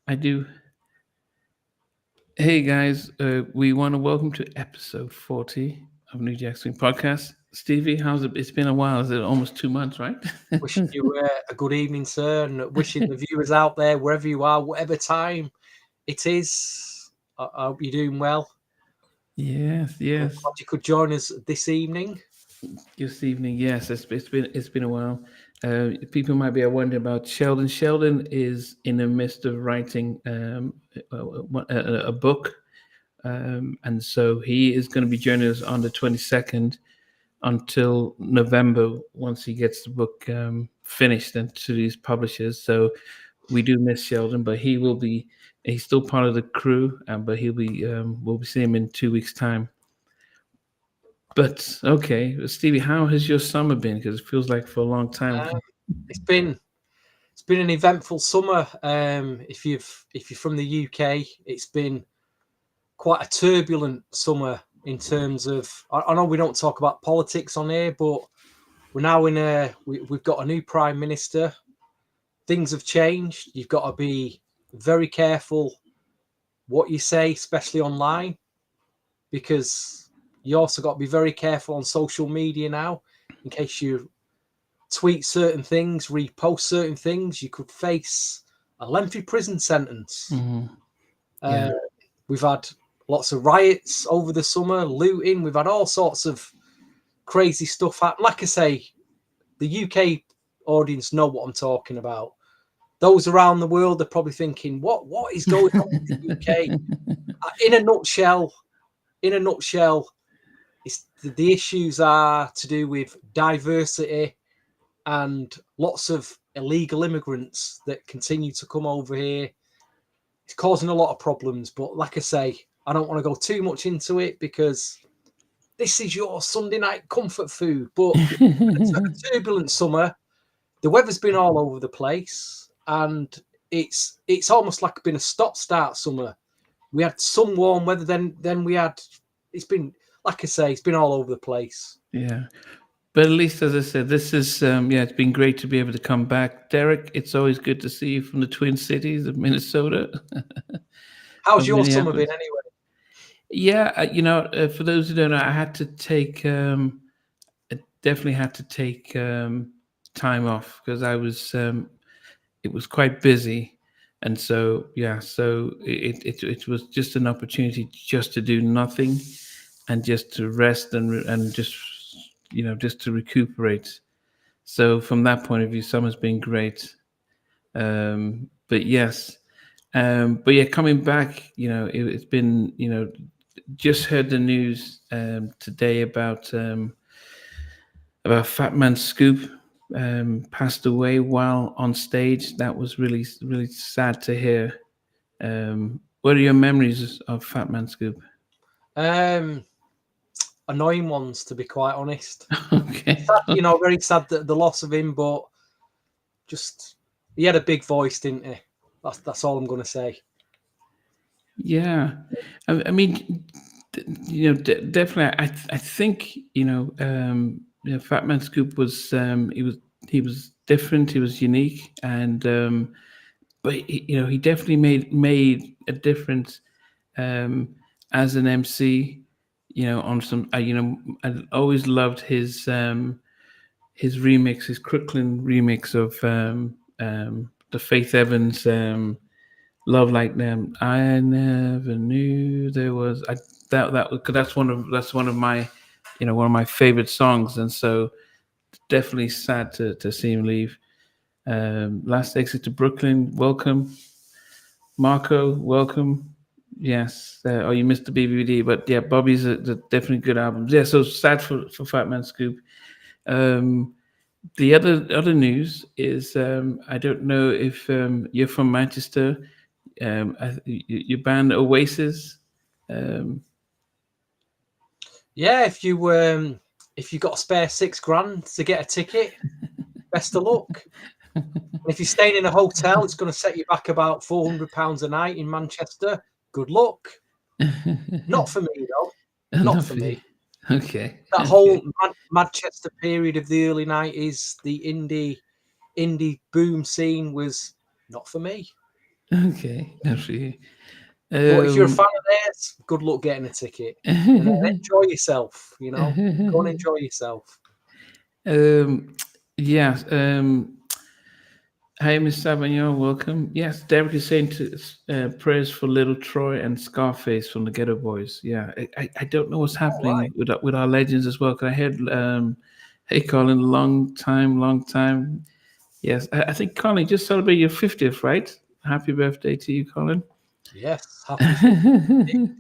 I do. Hey guys, we want to welcome to episode 40 of New Jack Swing Podcast. Stevie, how's it? It's been a while. Is it almost 2 months, right? Wishing you a good evening, sir, and wishing the viewers out there, wherever you are, whatever time it is, I hope you're doing well. Yes, I'm yes. glad you could join us this evening. This evening, yes. It's been a while. People might be wondering about Sheldon. Sheldon is in the midst of writing a book, and so he is going to be joining us on the 22nd until November once he gets the book finished and to these publishers. So we do miss Sheldon, but he will be. He's still part of the crew, but he'll be. We'll be seeing him in 2 weeks' time. But okay, Stevie, how has your summer been? Because it feels like for a long time. Um, it's been an eventful summer. If you're from the UK, it's been quite a turbulent summer in terms of. I know we don't talk about politics on here, but we're now in we've got a new prime minister. Things have changed. You've got to be very careful what you say, especially online, because you also got to be very careful on social media now. In case you tweet certain things, repost certain things, you could face a lengthy prison sentence. Mhm. Uh, Yeah. we've had lots of riots over the summer, looting. We've had all sorts of crazy stuff happen. Like I say, the UK audience know what I'm talking about. Those around the world are probably thinking, "What is going on in the UK?" In a nutshell, it's the issues are to do with diversity and lots of illegal immigrants that continue to come over here. It's causing a lot of problems. But like I say, I don't want to go too much into it because this is your Sunday night comfort food. But it's a turbulent summer. The weather's been all over the place, and it's almost like been a stop-start summer. We had some warm weather, then we had. It's been, like I say, it's been all over the place. Yeah. But at least, as I said, this is yeah. It's been great to be able to come back, Derek. It's always good to see you from the Twin Cities of Minnesota, How's of your summer been Minneapolis. anyway? Yeah, for those who don't know, I had to take. I definitely had to take time off because I was. It was quite busy, and so yeah, so it was just an opportunity just to do nothing and just to rest and just just to recuperate. So from that point of view, summer's been great. But yes, but yeah, coming back, it's been just heard the news today about Fat Man Scoop passed away while on stage. That was really really sad to hear. What are your memories of Fat Man Scoop? Um, Annoying ones, to be quite honest. Okay. Sad, very sad that the loss of him, but just he had a big voice, didn't he? That's all I'm going to say. Yeah, I mean, definitely. I think Fat Man Scoop was he was different. He was unique, and but he definitely made a difference um, as an MC. On some I always loved his remix, his Crooklyn remix of the Faith Evans. Love like them. I never knew there was that cause that's one of my one of my favorite songs, and so definitely sad to see him leave. Last exit to Brooklyn. Welcome, Marco. Welcome. Yes. Oh, you missed the BBD, but yeah, Bobby's a definitely good album. Yeah. So sad for Fat Man Scoop. Um, the other news is I don't know if you're from Manchester. Your band Oasis. Um, Yeah, if you got a spare £6 to get a ticket, best of luck. And if you're staying in a hotel, it's going to set you back about £400 a night in Manchester. Good luck. Not for me though. Not Not for for you. me. Okay. That Okay. whole Manchester period of the early '90s, the indie boom scene was not for me. Okay, not for you. But if you're a Um, fan of theirs, good luck getting a ticket. And then enjoy yourself, Go and enjoy yourself. um, yeah. Hi, Miss Savagnon, welcome. Yes, Derek is saying to prayers for Little Troy and Scarface from the Ghetto Boys. Yeah, I don't know what's All right. happening with our legends as well. Cause I heard, hey, Colin, long time, long time. Yes, I think Colin just celebrated your 50th, right? Happy birthday to you, Colin. Yes, happy 50th.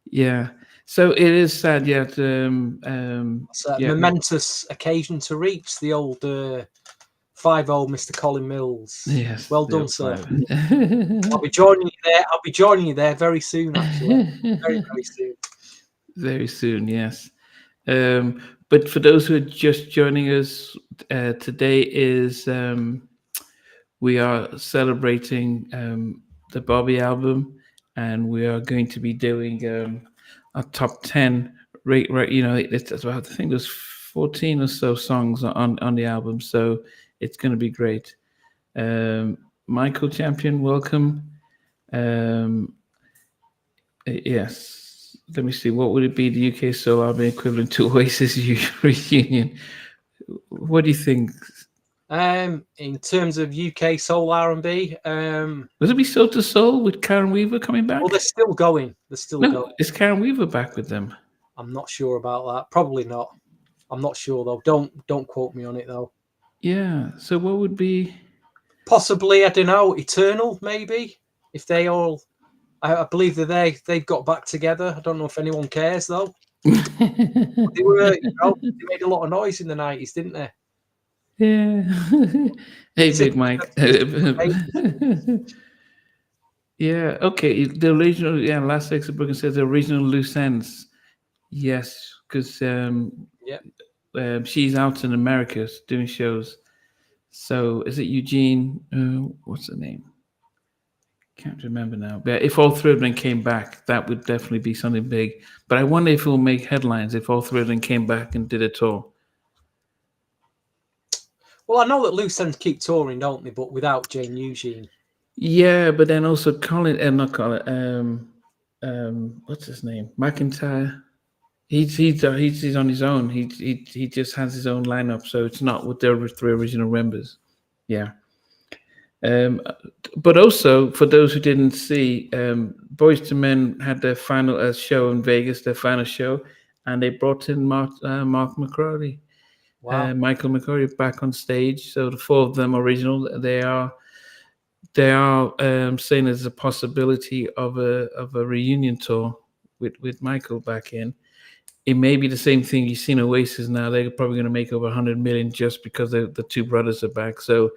Yeah. So it is sad, yeah. It's a Yeah. momentous occasion to reach the old 5-0 Mr. Colin Mills. Yes, Well the done, old sir. five. I'll be joining you there. I'll be joining you there very soon, actually. Very, very soon. Very soon, yes. But for those who are just joining us, today is we are celebrating the Bobby album, and we are going to be doing a top 10. Right, it's about, I think there's 14 or so songs on the album, so it's going to be great. Michael Champion, welcome. Um, yes. Let me see. What would it be? The UK soul album equivalent to Oasis reunion. What do you think? In terms of UK soul R&B, Would it be Soul to Soul with Karen Weaver coming well, they're back? still going. They're still No, going. is Karen Weaver back with them? I'm not sure about that. Probably not. I'm not sure though. Don't quote me on it though. Yeah. So what would be? Possibly, I don't know. Eternal, maybe. If they all, I believe that they've got back together. I don't know if anyone cares though. They were, they made a lot of noise in the '90s, didn't they? Yeah. Hey, It's a Big Mike. amazing. Yeah. Okay. The original. Yeah. Last Exit Book says the original loose ends. Yes, because Yeah. she's out in America doing shows. So is it Eugene? What's the name? Can't remember now. But if all three of them came back, that would definitely be something big. But I wonder if it will make headlines if all three of them came back and did a tour. Well, I know that loose ends keep touring, don't they? But without Jane Eugene. Yeah, but then also Colin, not Colin. What's his name? McIntyre. He's on his own. He just has his own lineup, so it's not with their three original members. Yeah. Um, but also for those who didn't see, Boys to Men had their final show in Vegas, their final show, and they brought in Mark McCrory, Wow. Michael McCrory back on stage. So the four of them original. They are saying there's a possibility of a reunion tour with Michael back in. It may be the same thing you've seen Oasis now. They're probably going to make over 100 million just because the two brothers are back. So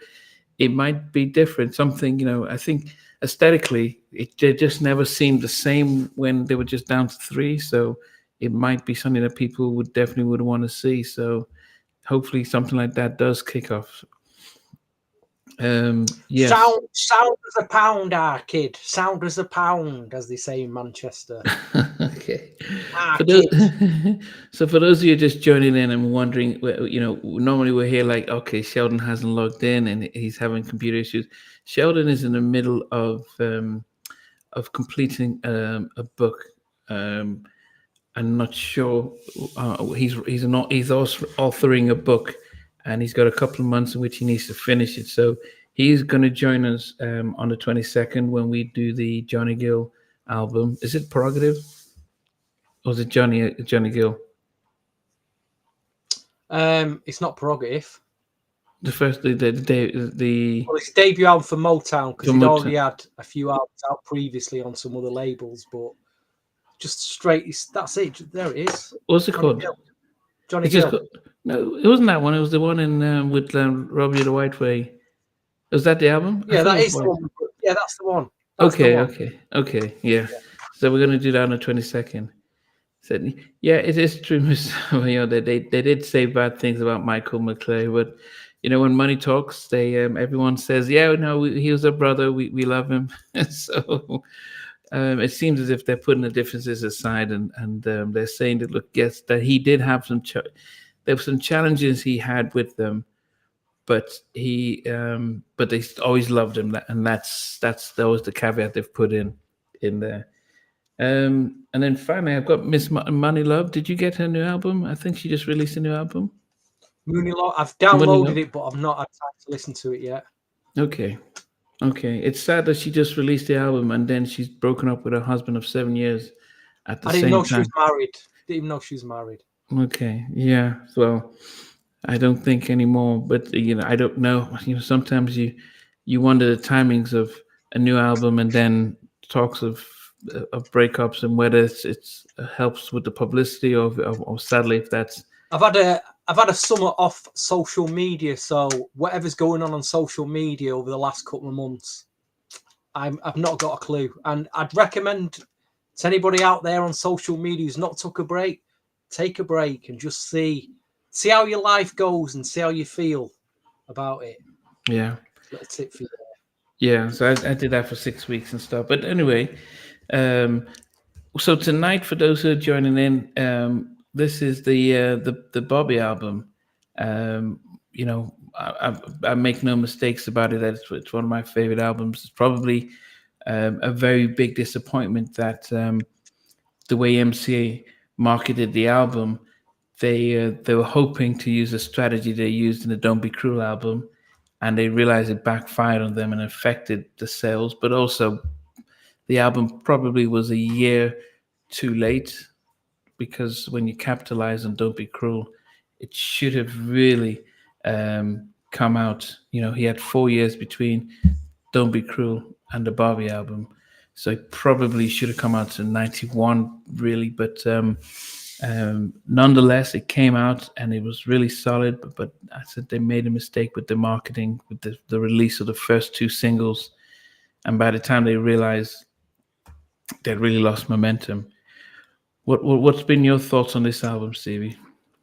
it might be different. Something, I think aesthetically, they just never seemed the same when they were just down to three. So it might be something that people would want to see. So hopefully something like that does kick off. Yes. Sound as a pound, kid. Sound as a pound, as they say in Manchester. Okay. For those, Kid. so for those of you just joining in and wondering, normally we're here like, okay, Sheldon hasn't logged in and he's having computer issues. Sheldon is in the middle of completing a book. I'm not sure. He's also authoring a book, and he's got a couple of months in which he needs to finish it. So he's going to join us on the 22nd when we do the Johnny Gill album. Is it Prerogative? Or was it Johnny Gill? It's not Prerogative. The first the Well, it's his debut album for Motown because he'd Motown. already had a few albums out previously on some other labels, but just straight. That's it. There it is. What's it Johnny called? Gill. Johnny It's just Gill. no, it wasn't that one. It was the one in with Robbie the White Way. Was that the album? I Yeah, thought it that was is the White. one. Yeah, that's the one. That's the Okay, one. okay, yeah. Yeah. So we're gonna do that on the 22nd. Said, yeah, it is true, Mr. They did say bad things about Michael McClay, but when money talks, they everyone says, yeah, no, he was a brother. We love him. So it seems as if they're putting the differences aside and they're saying that look, yes, that he did have there were some challenges he had with them, but but they always loved him, and that was the caveat they've put in there. And then finally, I've got Miss Money Love. Did you get her new album? I think she just released a new album. Mooney Law, I've Money downloaded Love. it, but I've not had time to listen to it yet. Okay, okay. It's sad that she just released the album and then she's broken up with her husband of 7 years at the I didn't same know she was time. married. Didn't even know she was married. Okay, yeah. Well, I don't think anymore, but I don't know. Sometimes you wonder the timings of a new album and then talks of breakups and whether it's helps with the publicity or sadly if that's I've had a summer off social media, so whatever's going on social media over the last couple of months, I've not got a clue. And I'd recommend to anybody out there on social media who's not took a break, take a break and just see how your life goes and see how you feel about it. yeah. Little tip for you. Yeah, so I did that for 6 weeks and stuff. But anyway, um, so tonight, for those who are joining in, this is the Bobby album. Um, I make no mistakes about it. That it's one of my favorite albums. It's probably a very big disappointment that the way MCA marketed the album, they were hoping to use a strategy they used in the Don't Be Cruel album, and they realized it backfired on them and affected the sales. But also, the album probably was a year too late, because when you capitalize on Don't Be Cruel, it should have really come out. He had 4 years between Don't Be Cruel and the Barbie album. So it probably should have come out in 91, really. But nonetheless, it came out and it was really solid. But I said they made a mistake with the marketing, with the release of the first two singles. And by the time they realized, they'd really lost momentum. What's been your thoughts on this album, Stevie?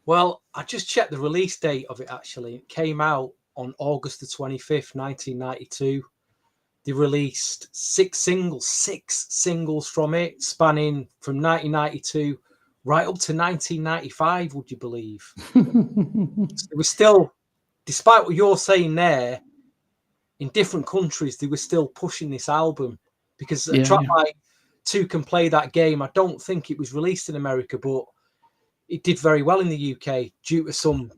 Well, I just checked the release date of it actually. It came out on August the 25th, 1992. They released six singles from it, spanning from 1992 right up to 1995, would you believe? So it was still, despite what you're saying there, in different countries, they were still pushing this album, because a track like Two Can Play That Game, I don't think it was released in America, but it did very well in the UK due to some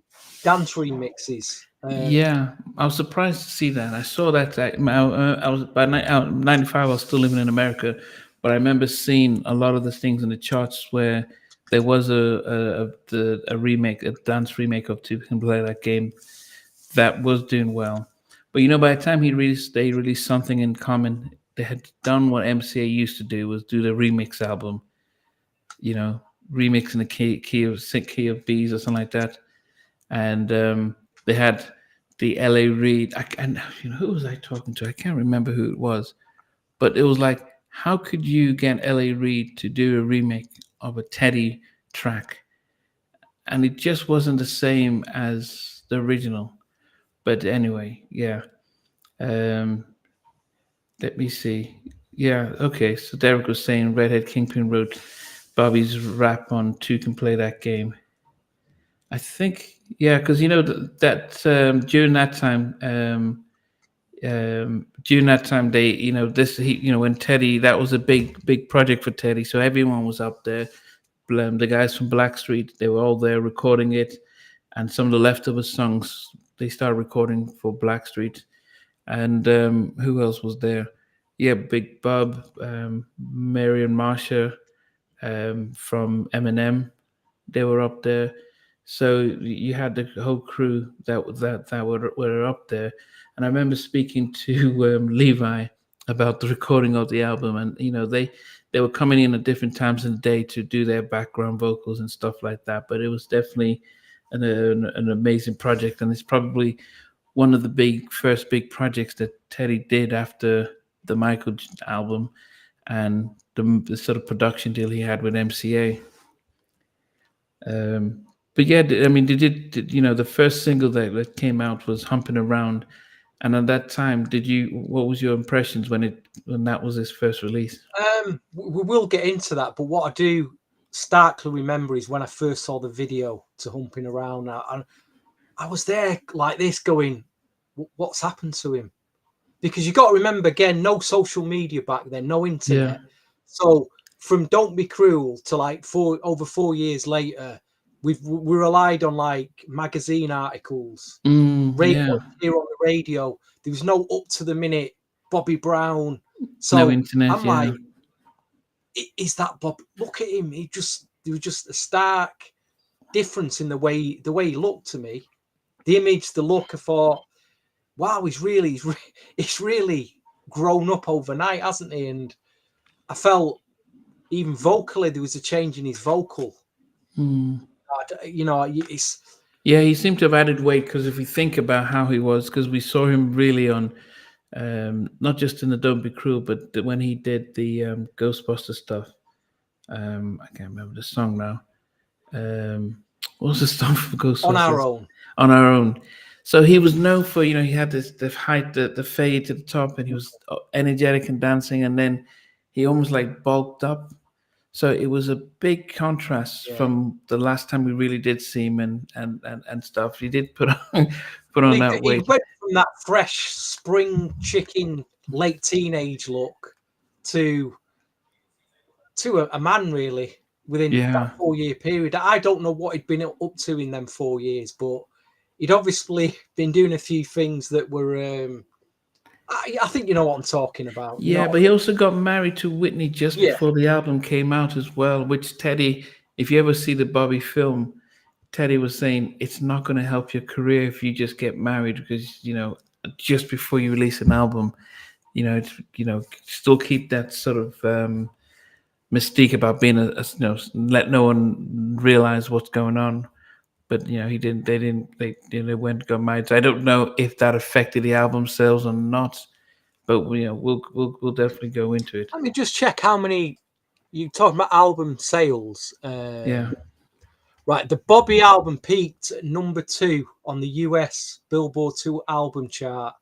dance remixes. Yeah, I was surprised to see that. I saw that. I was by 95. I was still living in America, but I remember seeing a lot of the things in the charts where there was a remake, a dance remake of Two Can Play That Game that was doing well. But by the time they released Something in Common. They had done what MCA used to do, was do the remix album. Remixing the key of B's or something like that, and they had the L.A. Reid. And who was I talking to? I can't remember who it was, but it was like, how could you get L.A. Reid to do a remake of a Teddy track? And it just wasn't the same as the original. But anyway, yeah. Let me see. Yeah, okay. So Derek was saying Redhead Kingpin wrote Bobby's rap on Two Can Play That Game. I think, yeah, because that during that time, they, when Teddy, that was a big project for Teddy. So everyone was up there. The guys from Blackstreet, they were all there recording it, and some of the leftover songs they started recording for Blackstreet. And who else was there? Yeah, Big Bub, Mary and Marsha from Eminem, they were up there. So you had the whole crew that were up there. And I remember speaking to Levi about the recording of the album, and they were coming in at different times in the day to do their background vocals and stuff like that. But it was definitely an amazing project, and it's probably one of the first big projects that Teddy did after the Michael album and the sort of production deal he had with MCA. But yeah, I mean, they did the first single that came out was "Humping Around," and at that time, what was your impressions when that was his first release? We will get into that, but what I do starkly remember is when I first saw the video to "Humping Around." I was there like this, going, what's happened to him? Because you got to remember again, no social media back then, no Yeah. internet. So from Don't Be Cruel to like over 4 years later, we relied on like magazine articles, radio Yeah. here on the radio. There was no up to the minute Bobby Brown. No So internet. I'm Yeah. like, is that Bob? Look at him. There was just a stark difference in the way he looked to me. The image, the look. I thought, wow, he's really grown up overnight, hasn't he? And I felt even vocally there was a change in his vocal. You know, it's Yeah, he seemed to have added weight because if we think about how he was, because we saw him really on, not just in the Don't Be Cruel, but when he did the Ghostbuster stuff. I can't remember the song now. What was the song for on our Ghostbusters? own. On Our Own. So he was known for, he had this the height, the fade to the top, and he was energetic and dancing, and then he almost like bulked up. So it was a big contrast Yeah. from the last time we really did see him and stuff. He did put on put on that He weight. went from that fresh spring chicken late teenage look to a man really within that Yeah. 4 year period. I don't know what he'd been up to in them 4 years, but he'd obviously been doing a few things that were. I think you know what I'm talking about. You know Yeah, what but I he mean? also got married to Whitney just Yeah. before the album came out as well, which Teddy, if you ever see the Bobby film, Teddy was saying it's not going to help your career if you just get married because, just before you release an album, still keep that sort of mystique about being let no one realize what's going on. But he didn't. They didn't. They went and got married. So I don't know if that affected the album sales or not. But we'll definitely go into it. Let me just check how many you talking about album sales. Yeah. Right, the Bobby album peaked at #2 on the US Billboard 2 album chart.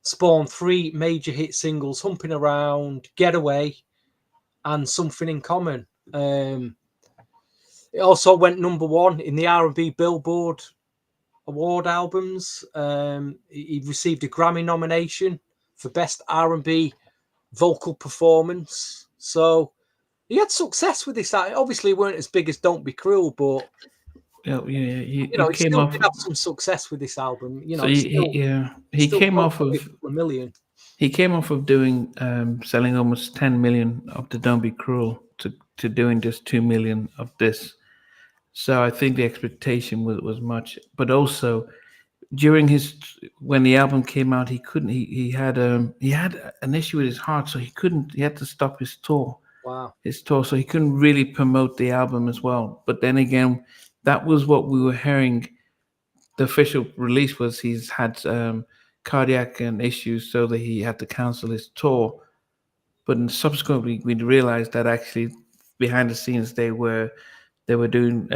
Spawned 3 major hit singles: "Humping Around," "Getaway," and "Something in Common." It also went #1 in the R&B Billboard Award albums. He received a Grammy nomination for Best R&B Vocal Performance. So he had success with this. Obviously, he weren't as big as "Don't Be Cruel," but Yeah. He he came still off. did have some success with this album. So He he still came broke off probably a of couple of million. he came off of doing selling almost 10 million of the Don't Be Cruel to doing just 2 million of this. So I think the expectation was much, but also during his when the album came out, he couldn't. He had an issue with his heart, so he couldn't. He had to stop Wow. his tour, so he couldn't really promote the album as well. But then again, that was what we were hearing. The official release was he's had cardiac and issues, so that he had to cancel his tour. But subsequently, we realized that actually behind the scenes they were doing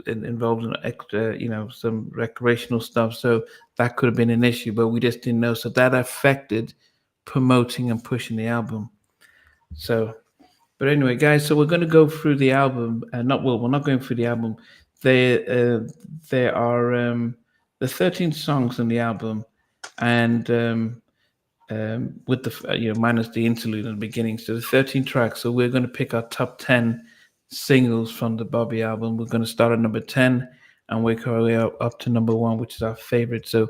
involved in extra, some recreational stuff. So that could have been an issue, but we just didn't know. So that affected promoting and pushing the album. So, but anyway, guys, so we're going to go through the album. We're not going through the album. There are the 13 songs on the album, and with the minus the interlude in the beginning. So the 13 tracks. So we're going to pick our top 10 singles from the Bobby album. We're going to start at number 10 and work our way up to number 1, which is our favorite. So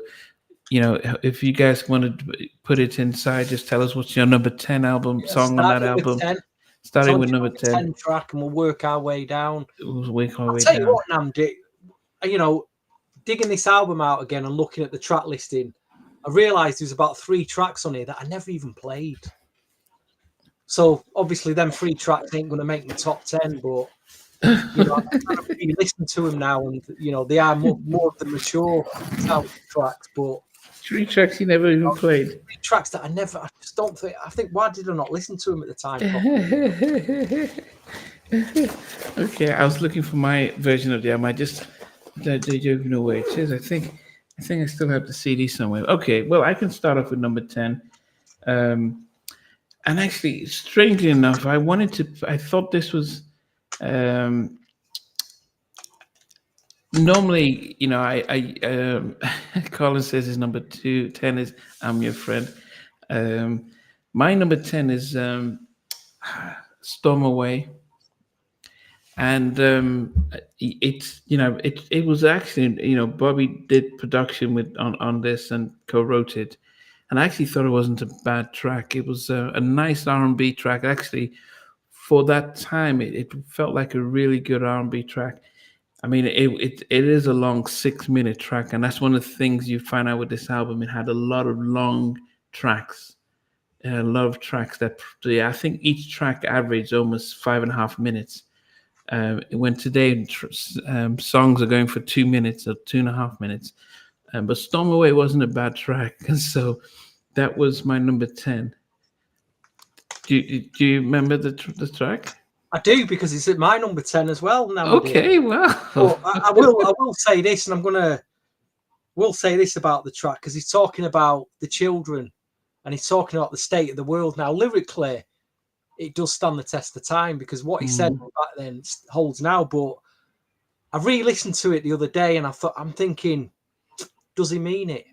if you guys want to put it inside, just tell us what's your number 10 album Yeah, song on that starting with album. 10. Starting Told with you number about the 10. 10 track, and we'll work our way down. We'll work our I'll way tell you down. what, Nnamdi, digging this album out again and looking at the track listing, I realised there's about 3 tracks on here that I never even played. So obviously, them 3 tracks ain't going to make my top 10, but I've really listened to them now, and they are more of the mature sound tracks. But 3 tracks you never even played. 3 tracks that I just don't think. I think why did I not listen to them at the time properly? Okay, I was looking for my version of the album. I just don't even know where it is. I think I still have the CD somewhere. Okay, well I can start off with number 10. And actually, strangely enough, I thought this was normally, Colin says his number 10 is "I'm Your Friend." Um, my number 10 is "Storm Away," and it's it was actually Bobby did production with on this and co-wrote it, and I actually thought it wasn't a bad track. It was a nice R&B track actually. For that time, it felt like a really good R&B track. I mean, it is a long 6 minute track, and that's one of the things you find out with this album. It had a lot of long tracks, a lot of tracks that, yeah, I think each track averaged almost 5.5 minutes. When today songs are going for 2 minutes or 2.5 minutes, but Storm Away wasn't a bad track, and so that was my number 10. Do you remember the track? I do, because it's at my number 10 as well, Nnamdi. Okay, well, But I will say this, and will say this about the track, because he's talking about the children and he's talking about the state of the world now. Lyrically, it does stand the test of time, because what he said back then holds now. But I re-listened to it the other day, and I'm thinking, does he mean it?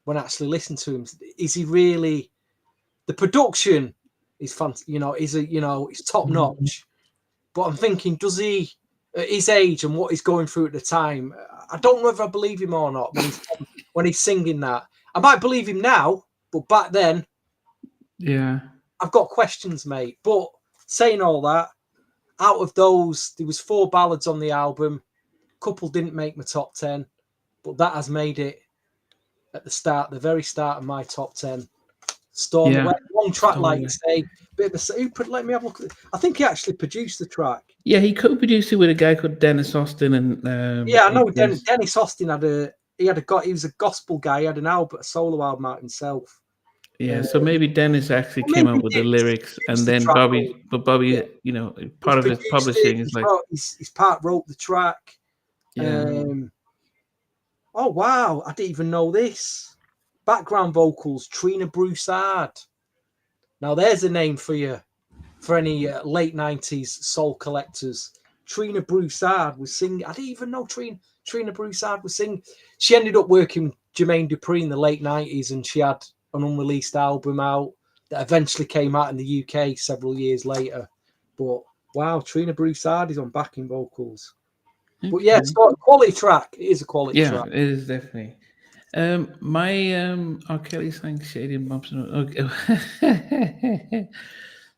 When I actually listen to him, is he really? The production is fun, it's top notch. But I'm thinking, does he, at his age and what he's going through at the time, I don't know if I believe him or not when he's singing that. I might believe him now, but back then, yeah. I've got questions, mate. But saying all that, out of those, there was 4 ballads on the album. A couple didn't make my top 10, but that has made it at the very start of my top 10. Storm Away, long track, Storm like Away. you say. Bit of let me have a look at it. I think he actually produced the track. Yeah, he co-produced it with a guy called Dennis Austin, and Yeah, I know. yes. Dennis Austin he was a gospel guy. He had a solo album out himself. Yeah, so maybe Dennis actually came up with the lyrics, and Produced the then track. Bobby, Yeah, part he's of his produced it. publishing is like, His part wrote the track. yeah, Oh wow, I didn't even know this. Background vocals, Trina Broussard. Now there's a name for you, for any late 90s soul collectors. Trina Broussard was singing. I didn't even know Trina Broussard was singing. She ended up working with Jermaine Dupri in the late 90s, and she had an unreleased album out that eventually came out in the UK several years later. But wow, Trina Broussard is on backing vocals. But yeah, it's got a quality track. It is a quality yeah, track. it is definitely. My R. Kelly sang "Shady Bumps." Okay.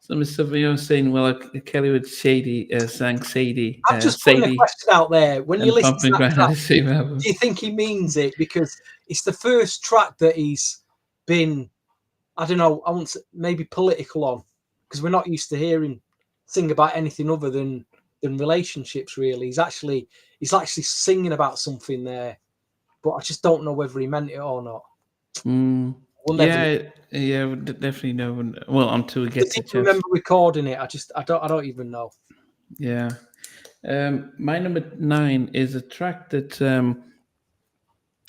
Some stuff you were saying. Well, Kelly with Shady sang Sadie, I'm just putting a Sadie, question out there. When you and listen to Pumping that Ground at track, the same do album. you think he means it? Because it's the first track that he's been, I don't know, I want to, maybe political on, because we're not used to hearing sing about anything other than relationships. Really, he's actually singing about something there, but I just don't know whether he meant it or not. We'll never know. Yeah, we definitely know. Well, until we get Does to he Chef's. remember recording it? I don't even know. Yeah. My number 9 is a track that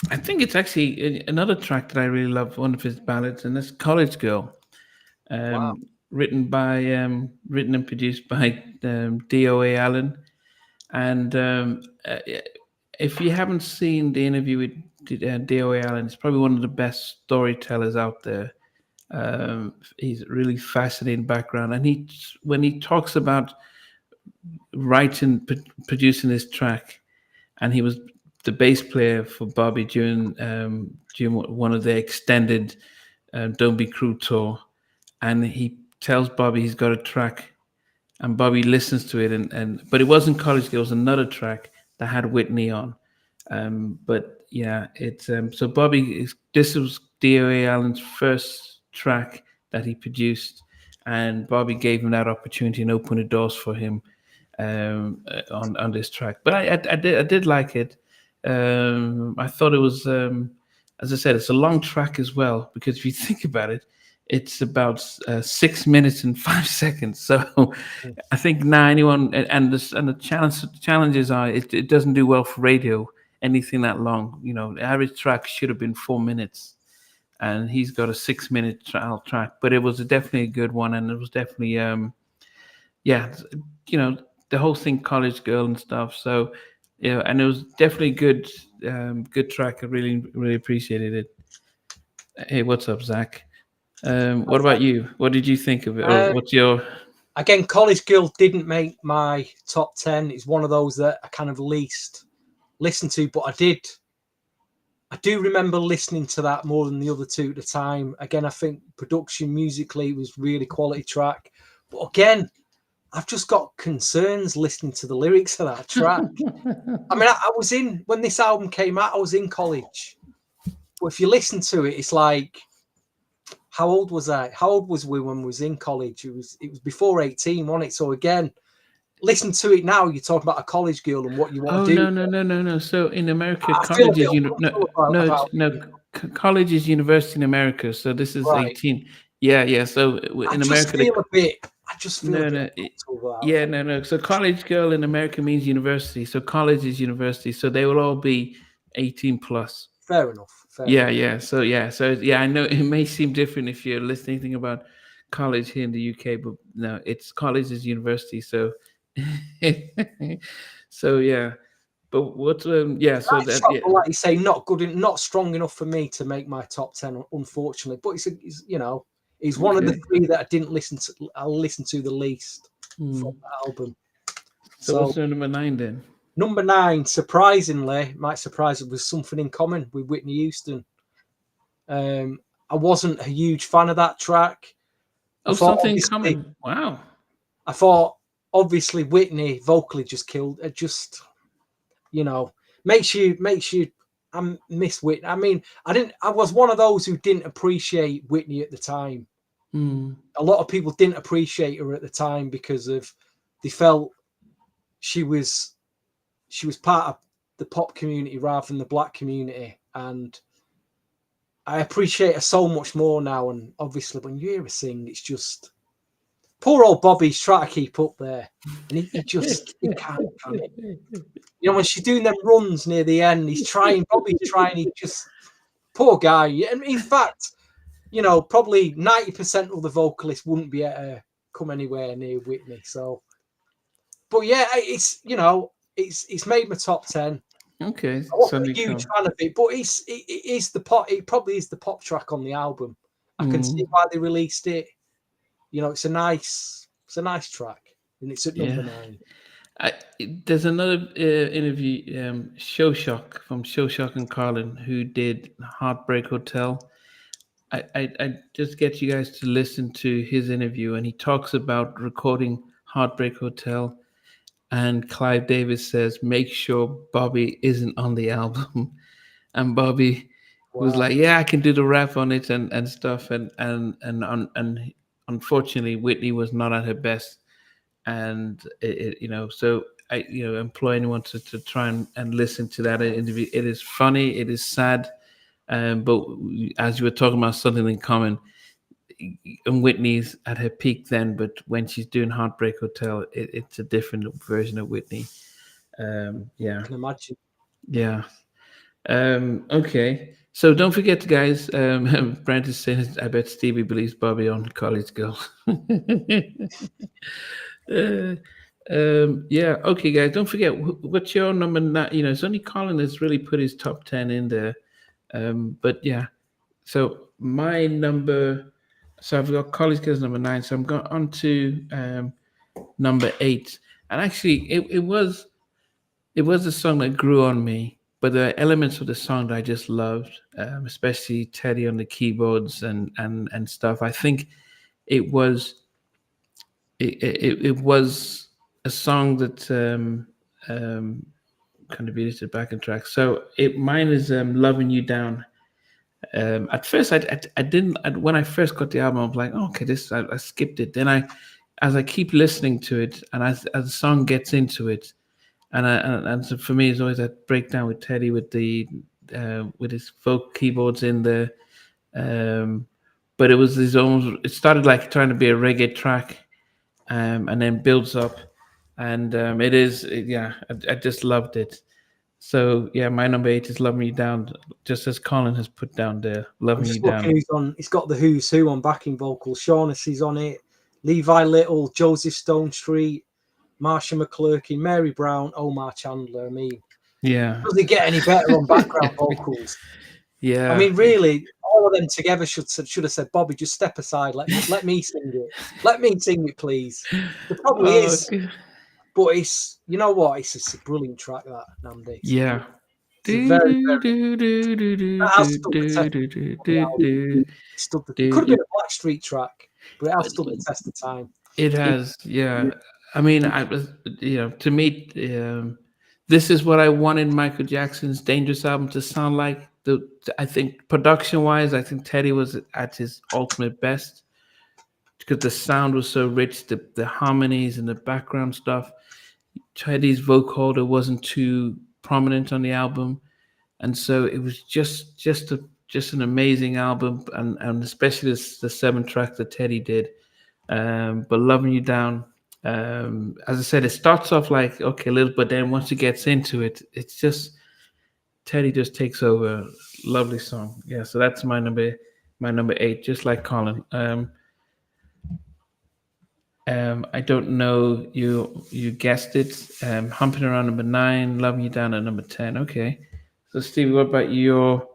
I think it's actually another track that I really love, one of his ballads, and that's "College Girl," Wow. written and produced by DOA Allen. And if you haven't seen the interview with DOA Allen, it's probably one of the best storytellers out there. He's a really fascinating background, and when he talks about writing, producing this track, and he was the bass player for Bobby during one of their extended "Don't Be Cruel" tour, and he tells Bobby he's got a track, and Bobby listens to it, and but it wasn't "College Girl," it was another track that had Whitney on. But yeah, it's so this was DOA Allen's first track that he produced, and Bobby gave him that opportunity and opened the doors for him on this track. But I did like it. I thought it was, as I said, it's a long track as well, because if you think about it, it's about 6 minutes and 5 seconds. So I think now anyone, and the challenges are it doesn't do well for radio, anything that long. The average track should have been 4 minutes, and he's got a 6 minute trial track. But it was definitely a good one, and it was definitely yeah, the whole thing, "College Girl" and stuff. So Yeah, and it was definitely good, good track. I really appreciated it. Hey, what's up, Zach? What about you? What did you think of it, or Uh, what's your? Again, College Girl didn't make my top 10. It's one of those that I kind of least listened to, but I do remember listening to that more than the other two at the time. Again, I think production musically was really quality track. But again, I've just got concerns listening to the lyrics of that track. I mean, I was in when this album came out, I was in college. But if you listen to it, it's like, how old was I? How old was we when we was in college? It was before 18, wasn't it? So again, listen to it now. You're talking about a college girl and what you want Oh to do. no. So in America, I feel a college bit is no uncomfortable about no it. college is university in America. So this is Right. 18. Yeah. So I in just America, feel a bit. I just feel a no bit no uncomfortable about yeah it. no. So college girl in America means university. So college is university. So they will all be 18 plus. Fair enough. Fair Yeah, enough. yeah. I know it may seem different if you're listening anything about college here in the UK, but no, it's college is university. So, so yeah. But what? Yeah. So Nice that shot, yeah. but like you say, not good, not strong enough for me to make my top 10, unfortunately. But he's one of the Okay. three that I didn't listen to. I listened to the least from Hmm. the album. So So what's the number 9 then? number 9, surprisingly, might surprise it, was something in common with Whitney Houston. I wasn't a huge fan of that track. I Oh, thought something in obviously, common. Wow. I thought obviously Whitney vocally just killed. It just you know makes you. I miss Whitney. I mean, I didn't. I was one of those who didn't appreciate Whitney at the time. Hmm. A lot of people didn't appreciate her at the time because of they felt she was she was part of the pop community rather than the black community, and I appreciate her so much more now. And obviously, when you hear her sing, it's just poor old Bobby's trying to keep up there, and he can't, can he? When she's doing them runs near the end, he's trying. Bobby's trying. He just poor guy. And in fact, probably 90% of the vocalists wouldn't be able to come anywhere near Whitney. So, but yeah, it's made my top 10. Okay. I wasn't a Sunday huge come. fan of it, but it is the pop. It probably is the pop track on the album. I can see Hmm. why they released it. It's a nice track, and it's at number Yeah. 9. I, there's another interview, Show Shock from Show Shock and Carlin, who did Heartbreak Hotel. I just get you guys to listen to his interview, and he talks about recording Heartbreak Hotel. And Clive Davis says, make sure Bobby isn't on the album. And Bobby was Wow. like, yeah, I can do the rap on it and stuff. And unfortunately, Whitney was not at her best. And so I employ anyone to try and listen to that interview. It is funny, it is sad, but as you were talking about something in common, and Whitney's at her peak then, but when she's doing Heartbreak Hotel, it's a different version of Whitney. I Yeah, can imagine. yeah. Okay, so don't forget, guys. Brent is saying, I bet Stevie believes Bobby on College Girl. Uh, yeah. Okay, guys. Don't forget what's your number 9. It's only Colin that's really put his top 10 in there. But yeah. So my number. So I've got College Girls number 9. So I'm going on to number 8. And actually, it was a song that grew on me. But there are elements of the song that I just loved, especially Teddy on the keyboards and stuff. I think it was it was a song that contributed to the backing track. So mine is "Loving You Down." At first, I didn't. When I first got the album, I was like, oh, okay, this I skipped it. Then as I keep listening to it, and as the song gets into it, and so for me, it's always that breakdown with Teddy with his folk keyboards in there. But it was his own. It started like trying to be a reggae track, and then builds up, and yeah, I just loved it. So yeah, my number 8 is "Loving You Down," just as Colin has put down there, I'm "Loving You just looking Down." who's on. It's got the Who's Who on backing vocals. Shaughnessy's on it. Levi Little, Joseph Stone Street, Marsha McClurkin, Mary Brown, Omar Chandler. I mean, Yeah. does it get any better on background vocals? I Yeah. mean, really, all of them together should have said, Bobby, just step aside. Let me sing it. Let me sing it, please. The probably Oh, is, but it's, you know what? It's a brilliant track, that Nnamdi. yeah. It's a Do, very, do, very, do, do, do, do, that has do, stood the test do, do, do, of the do, album. do, It could do, have been do. a Blackstreet track, but it has stood the test of time. It It, has, yeah. I mean, I was, to me, this is what I wanted Michael Jackson's Dangerous album to sound like. I think production-wise, I think Teddy was at his ultimate best because the sound was so rich, the harmonies and the background stuff. Teddy's vocoder wasn't too prominent on the album, and so it was just an amazing album, and especially the seven tracks that Teddy did. But Loving You Down, as I said, it starts off like okay, a little, but then once it gets into it, it's just Teddy just takes over. Lovely song, yeah. So that's my number eight, just like Colin. I don't know. You guessed it. Humping Around number nine, Loving You Down at number 10. Okay. So Stevie, what about your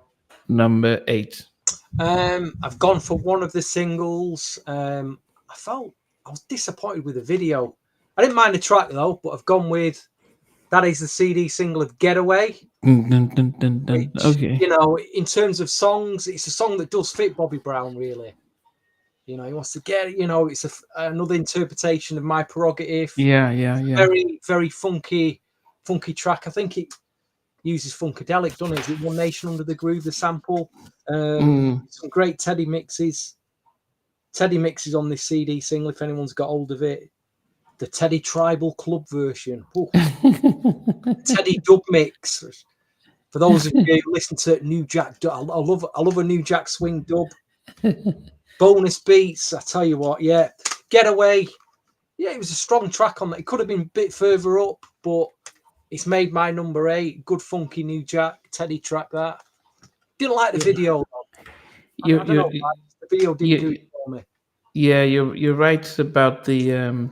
number eight? I've gone for one of the singles. I was disappointed with the video. I didn't mind the track though, but I've gone with that is the CD single of Getaway. Dun, dun, dun, dun, dun. Which, Okay. in terms of songs, it's a song that does fit Bobby Brown, really. He wants to get, it's another interpretation of My Prerogative. Yeah, yeah, yeah. Very, very funky track. I think it uses Funkadelic, doesn't it? Is it One Nation Under the Groove, the sample? Some great Teddy mixes. Teddy mixes on this CD single, if anyone's got hold of it. The Teddy Tribal Club version. Teddy dub mix. For those of you who listen to New Jack, I love a New Jack swing dub. Bonus beats, I tell you what, yeah. Getaway, yeah, it was a strong track on that. It could have been a bit further up, but it's made my number eight. Good funky New Jack Teddy track. That didn't like the video though. I don't know. The video didn't do it for me. Yeah, you're right about the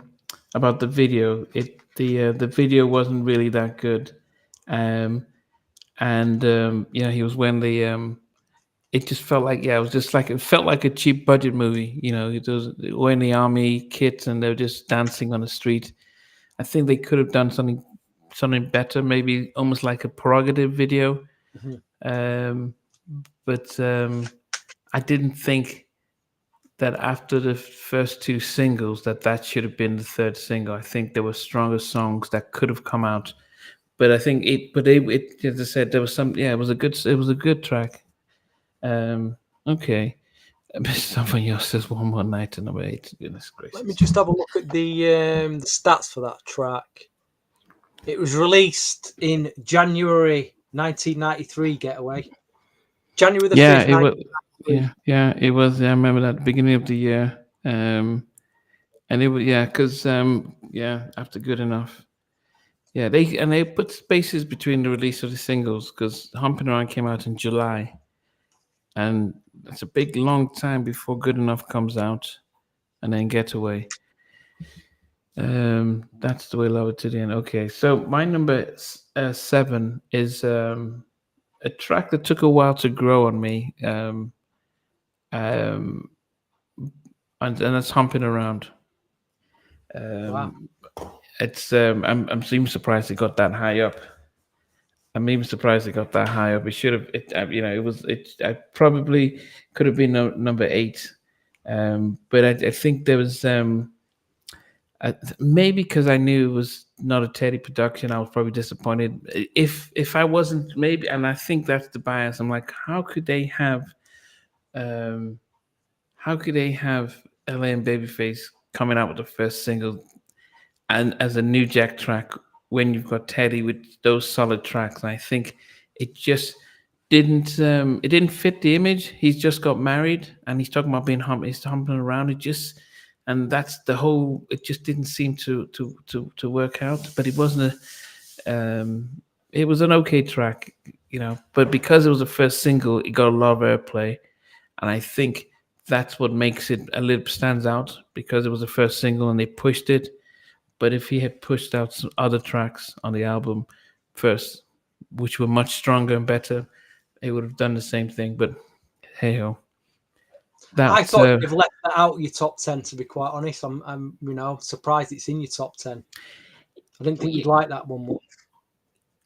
video. The video wasn't really that good, he was when the it just felt like it was just like it felt like a cheap budget movie. It was wearing the army kit and they're just dancing on the street. I think they could have done something better, maybe almost like a prerogative video. But I didn't think that after the first two singles that should have been the third single. I think there were stronger songs that could have come out. But I think it as I said, there was some. Yeah, it was a good track. Okay. Someone else says One More Night at number 8. Goodness gracious. Let me just have a look at the stats for that track. It was released in January 1993. Getaway. January the 5th. It was. Yeah, it was. I remember that beginning of the year. And it was because after Good Enough. Yeah, they put spaces between the release of the singles because Humping Around came out in July, and it's a big long time before Good Enough comes out, and then Getaway. That's the way Love It to the End. Okay, so my number 7 is a track that took a while to grow on me, and that's Humping Around. Wow. It's I'm even surprised it got that high up. I'm even surprised it got that high up. It should have. I probably could have been number 8, but I think there was maybe because I knew it was not a Teddy production, I was probably disappointed. If I wasn't, maybe, and I think that's the bias. I'm like, how could they have LA and Babyface coming out with the first single and as a New Jack track when you've got Teddy with those solid tracks? And I think it just didn't fit the image. He's just got married and he's talking about he's humping around. And that's the whole. It just didn't seem to work out. But it wasn't it was an okay track, But because it was the first single, it got a lot of airplay, and I think that's what makes it a little stands out because it was the first single and they pushed it. But if he had pushed out some other tracks on the album first, which were much stronger and better, it would have done the same thing. But hey ho, I that's thought you've left that out of your top 10, to be quite honest. I'm surprised it's in your top 10. I didn't think you'd like that one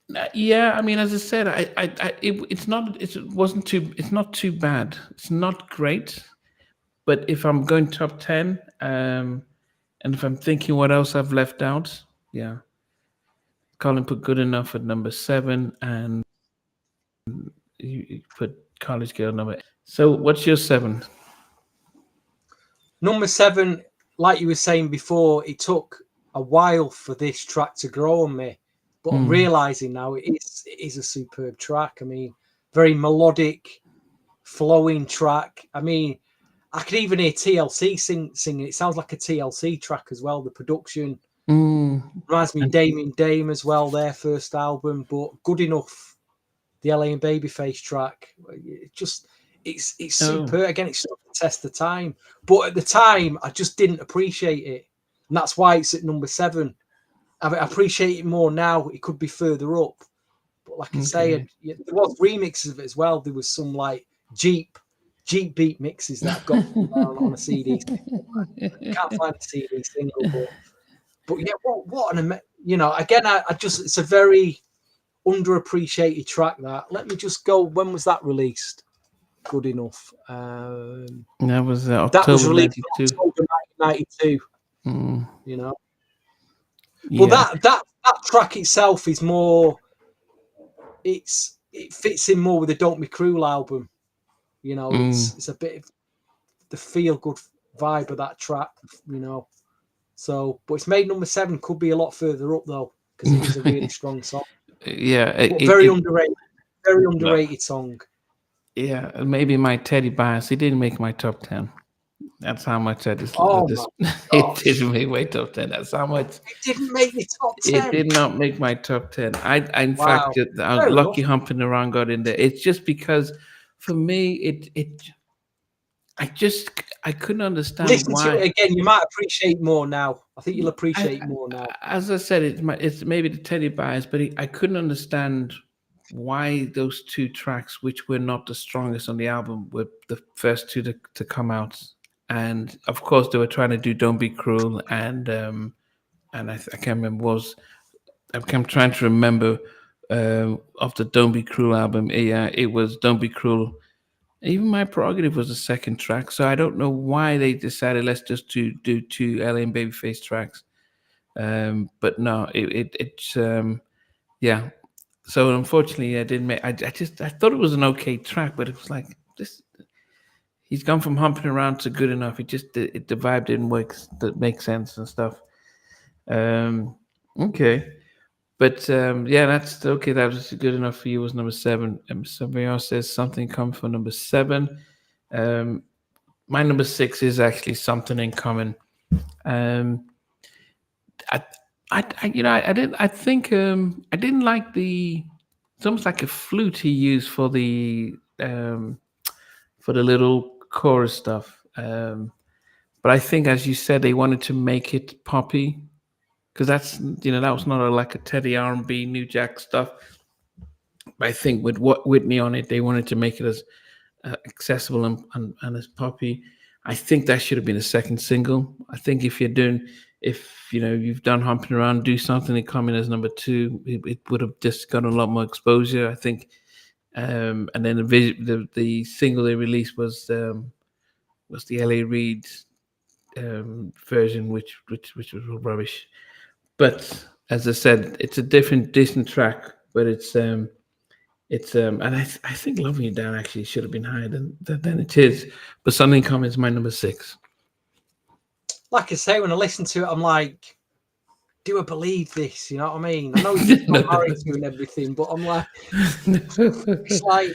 much. yeah. I mean, as I said, it's not, it wasn't too, it's not too bad. It's not great, but if I'm going top 10, and if I'm thinking what else I've left out, yeah, Colin put Good Enough at number 7, and you put College Girl number 8. So what's your 7? Number 7, like you were saying before, it took a while for this track to grow on me, but I'm realizing now it is a superb track. I mean, very melodic, flowing track. I mean, I could even hear TLC singing. It sounds like a TLC track as well. The production reminds me of Damien Dame as well, their first album. But Good Enough, the LA and Babyface track, it's super. Again, it's stood the test of time. But at the time, I just didn't appreciate it, and that's why it's at number 7. I appreciate it more now. It could be further up, but like I say, there was remixes of it as well. There was some like Jeep beat mixes that I've got on a CD. I can't find a CD single, but yeah, what an again, I just, it's a very underappreciated track. That, let me just go. When was that released? Good Enough. That was That October was released in 92. October 1992. You know, Yeah. but that track itself is more. It fits in more with the Don't Be Cruel album. You know, it's a bit of the feel good vibe of that track. You know, so but it's made number 7. Could be a lot further up though, because it is a really strong song. Yeah, But very underrated song. Yeah, maybe my Teddy bias. He didn't make my top 10. That's how much I just. Oh just my it gosh. didn't make my top 10. That's how much. It didn't make the top It 10. did not make my top 10. In Wow. fact, I was Fair lucky enough. Humping Around got in there. It's just because, for me, I couldn't understand Listen to why. it again. You might appreciate more now. I think you'll appreciate I, more now. as I said, it's maybe the Teddy bias, but I couldn't understand why those 2 tracks, which were not the strongest on the album, were the first 2 to come out. And of course, they were trying to do "Don't Be Cruel," and I can't remember I'm trying to remember of the "Don't Be Cruel" album. Yeah, it was "Don't Be Cruel." Even My Prerogative was the second track, so I don't know why they decided let's just do 2 LA and Babyface tracks. But no, it's yeah. So unfortunately, I didn't make. I thought it was an okay track, but it was like this. He's gone from Humping Around to Good Enough. The vibe didn't work. That makes sense and stuff. Okay, but yeah, that's okay. That was good enough for you. Was number 7. Somebody else says something come for number 7. Um, my number 6 is actually Something in Common. Um, I, I didn't. I think I didn't like the. It's almost like a flute he used for the little chorus stuff. But I think, as you said, they wanted to make it poppy because that's that was not like a Teddy R&B New Jack stuff. But I think with what Whitney on it, they wanted to make it as accessible and as poppy. I think that should have been a second single. I think if you've done Humping Around, do Something and come in as number 2, it would have just got a lot more exposure, I think. And then the single they released was the L.A. Reid version, which was rubbish. But as I said, it's a decent track, but and I think Loving You Down actually should have been higher than it is. But Something Common is my number 6. Like I say, when I listen to it, I'm like, do I believe this? You know what I mean? I know he's not married to and everything, but I'm like, it's like,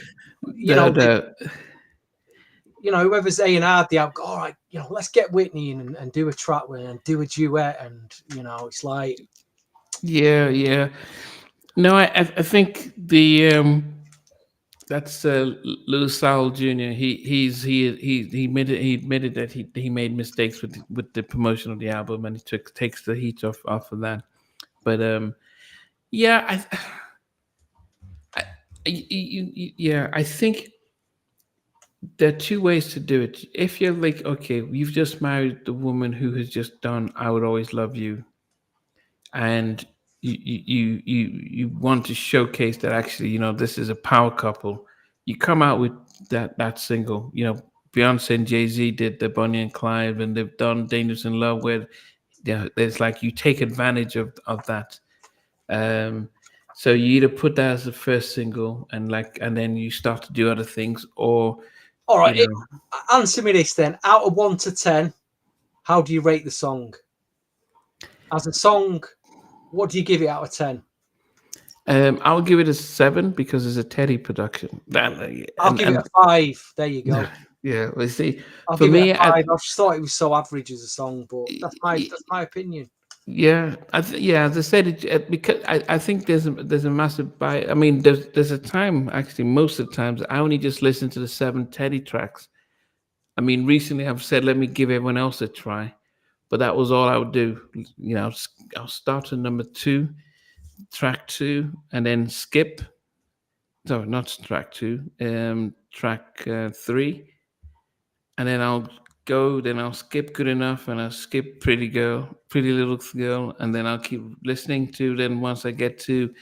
whoever's A&R the album, all right, let's get Whitney in and do a track with and do a duet, and it's like, yeah. No, I think That's Lou Sowell Jr. He admitted that he made mistakes with the promotion of the album, and he takes the heat off of that. But yeah, I yeah, I think there are two ways to do it. If you're like, okay, you've just married the woman who has just done "I Would Always Love You," and you want to showcase that actually, this is a power couple. You come out with that single. Beyonce and Jay-Z did the Bonnie and Clyde, and they've done "Dangerous in Love," where there's like you take advantage of that. Um, so you either put that as the first single and then you start to do other things, or All you right, know, answer me this then. Out of 1 to 10, how do you rate the song? As a song, what do you give it out of 10? I'll give it a 7 because it's a Teddy production. I'll give it And a 5. There you go. yeah, well, see, I'll for give it a me, 5. I just thought it was so average as a song, but that's my opinion. yeah, yeah, as I said, because I think there's a massive buy. I mean, there's a time actually, most of the times I only just listen to the 7 Teddy tracks. I mean, recently I've said let me give everyone else a try, but that was all I would do. I'll start at number 2, track 2, and then skip. No, not track 2. Track 3, and then I'll skip good enough, and I'll skip pretty little girl, and then I'll keep listening to. Then once I get to,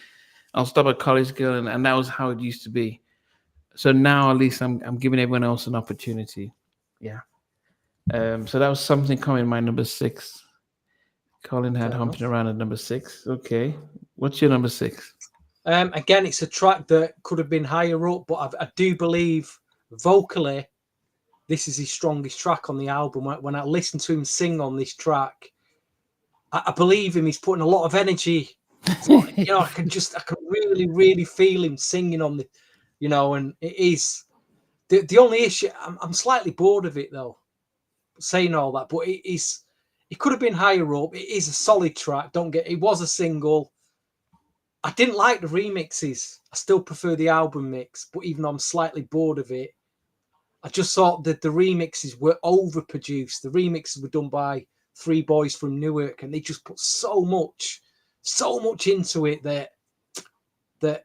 I'll stop at college girl, and that was how it used to be. So now at least I'm giving everyone else an opportunity. Yeah. So that was something coming my number 6. Colin had Fair humping enough. around at number 6. Okay, what's your number 6? Again, it's a track that could have been higher up, but I do believe vocally this is his strongest track on the album. When I listen to him sing on this track, I believe him. He's putting a lot of energy. I can really, really feel him singing on and it is the only issue. I'm slightly bored of it though, saying all that, but it could have been higher up. It is a solid track. It was a single. I didn't like the remixes. I still prefer the album mix, but even though I'm slightly bored of it, I just thought that the remixes were overproduced. The remixes were done by 3 boys from Newark, and they just put so much into it that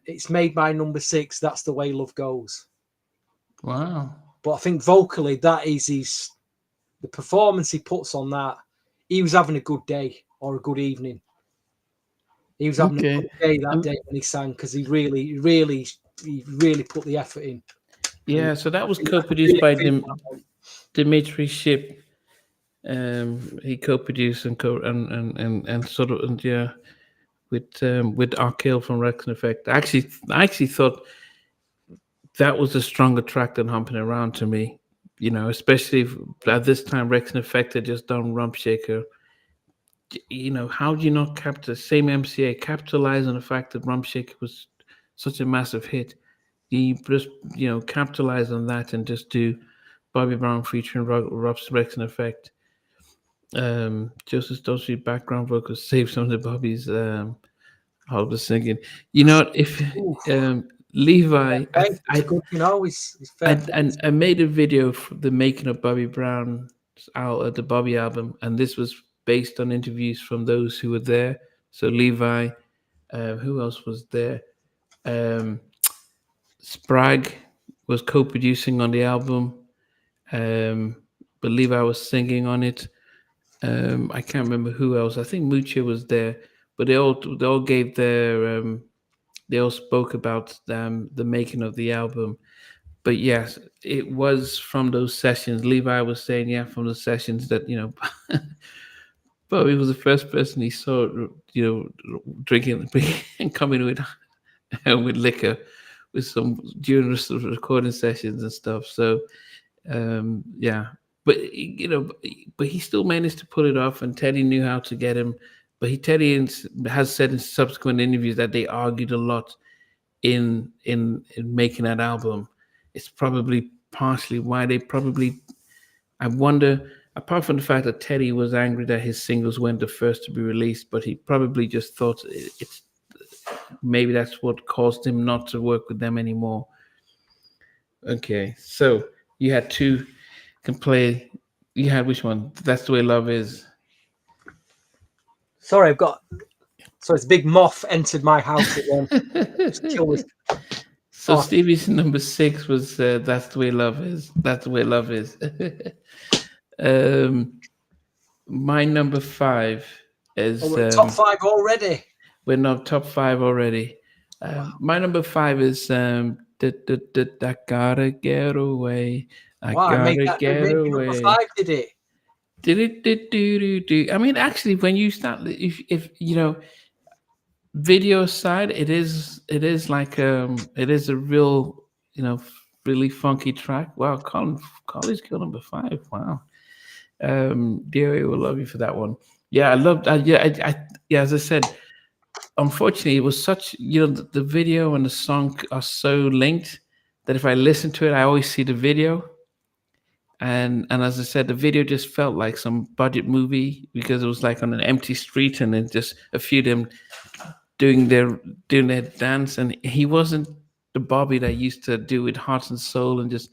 it's made my number 6. That's the way love goes. Wow. But I think vocally, that is the performance he puts on that. He was having a good day or a good evening. He was having a Okay. good day that Um, day when he sang because he really put the effort in. And yeah. So that was I could co-produced really by feel that one. Dimitri Ship. He co-produced and sort of yeah with Arkale from Rex and Effect. I actually thought that was a stronger track than Humping Around to me. Especially at this time Rex and Effect had just done Rump Shaker. How do you not same MCA capitalize on the fact that Rump Shaker was such a massive hit? You just capitalize on that and just do Bobby Brown featuring Rex and Effect. Joseph Dolce background vocals save some of the Bobby's horrible singing. If Oof, Levi, it's good, he's fair play. I made a video for the making of Bobby Brown's the Bobby album, and this was based on interviews from those who were there. So Levi, who else was there? Um, Sprague was co-producing on the album, but Levi was singing on it. I can't remember who else. I think Mucha was there, but they all gave their they all spoke about the making of the album. But yes, it was from those sessions. Levi was saying, yeah, from the sessions that Bobby was the first person he saw, drinking and coming with with liquor, with some during the recording sessions and stuff. So yeah, but he still managed to pull it off, and Teddy knew how to get him. But Teddy has said in subsequent interviews that they argued a lot in making that album. It's probably partially why they probably. I wonder. Apart from the fact that Teddy was angry that his singles weren't the first to be released, but he probably just thought it's maybe that's what caused him not to work with them anymore. Okay, so you had two can play. You had which one? That's the way love is. Sorry, I've got. So it's a big moth entered my house again. Just kill this. So Oh, Stevie's number six was "That's the way love is." That's the way love is. um, my number five oh, is we're at top five already. we're not top five already. Wow. My number five is I gotta get away. I Wow, gotta it get made me number away. five, did it? Did it do? I mean, actually, when you start, if you know, video side, it is like it is a real really funky track. Wow, Collins killed number five. Wow. Dear will love you for that one. Yeah, I loved. Yeah, as I said, unfortunately, it was such the video and the song are so linked that if I listen to it, I always see the video. And as I said, the video just felt like some budget movie because it was like on an empty street and then just a few of them doing their doing their dance, and he wasn't the Bobby that used to do with heart and soul and just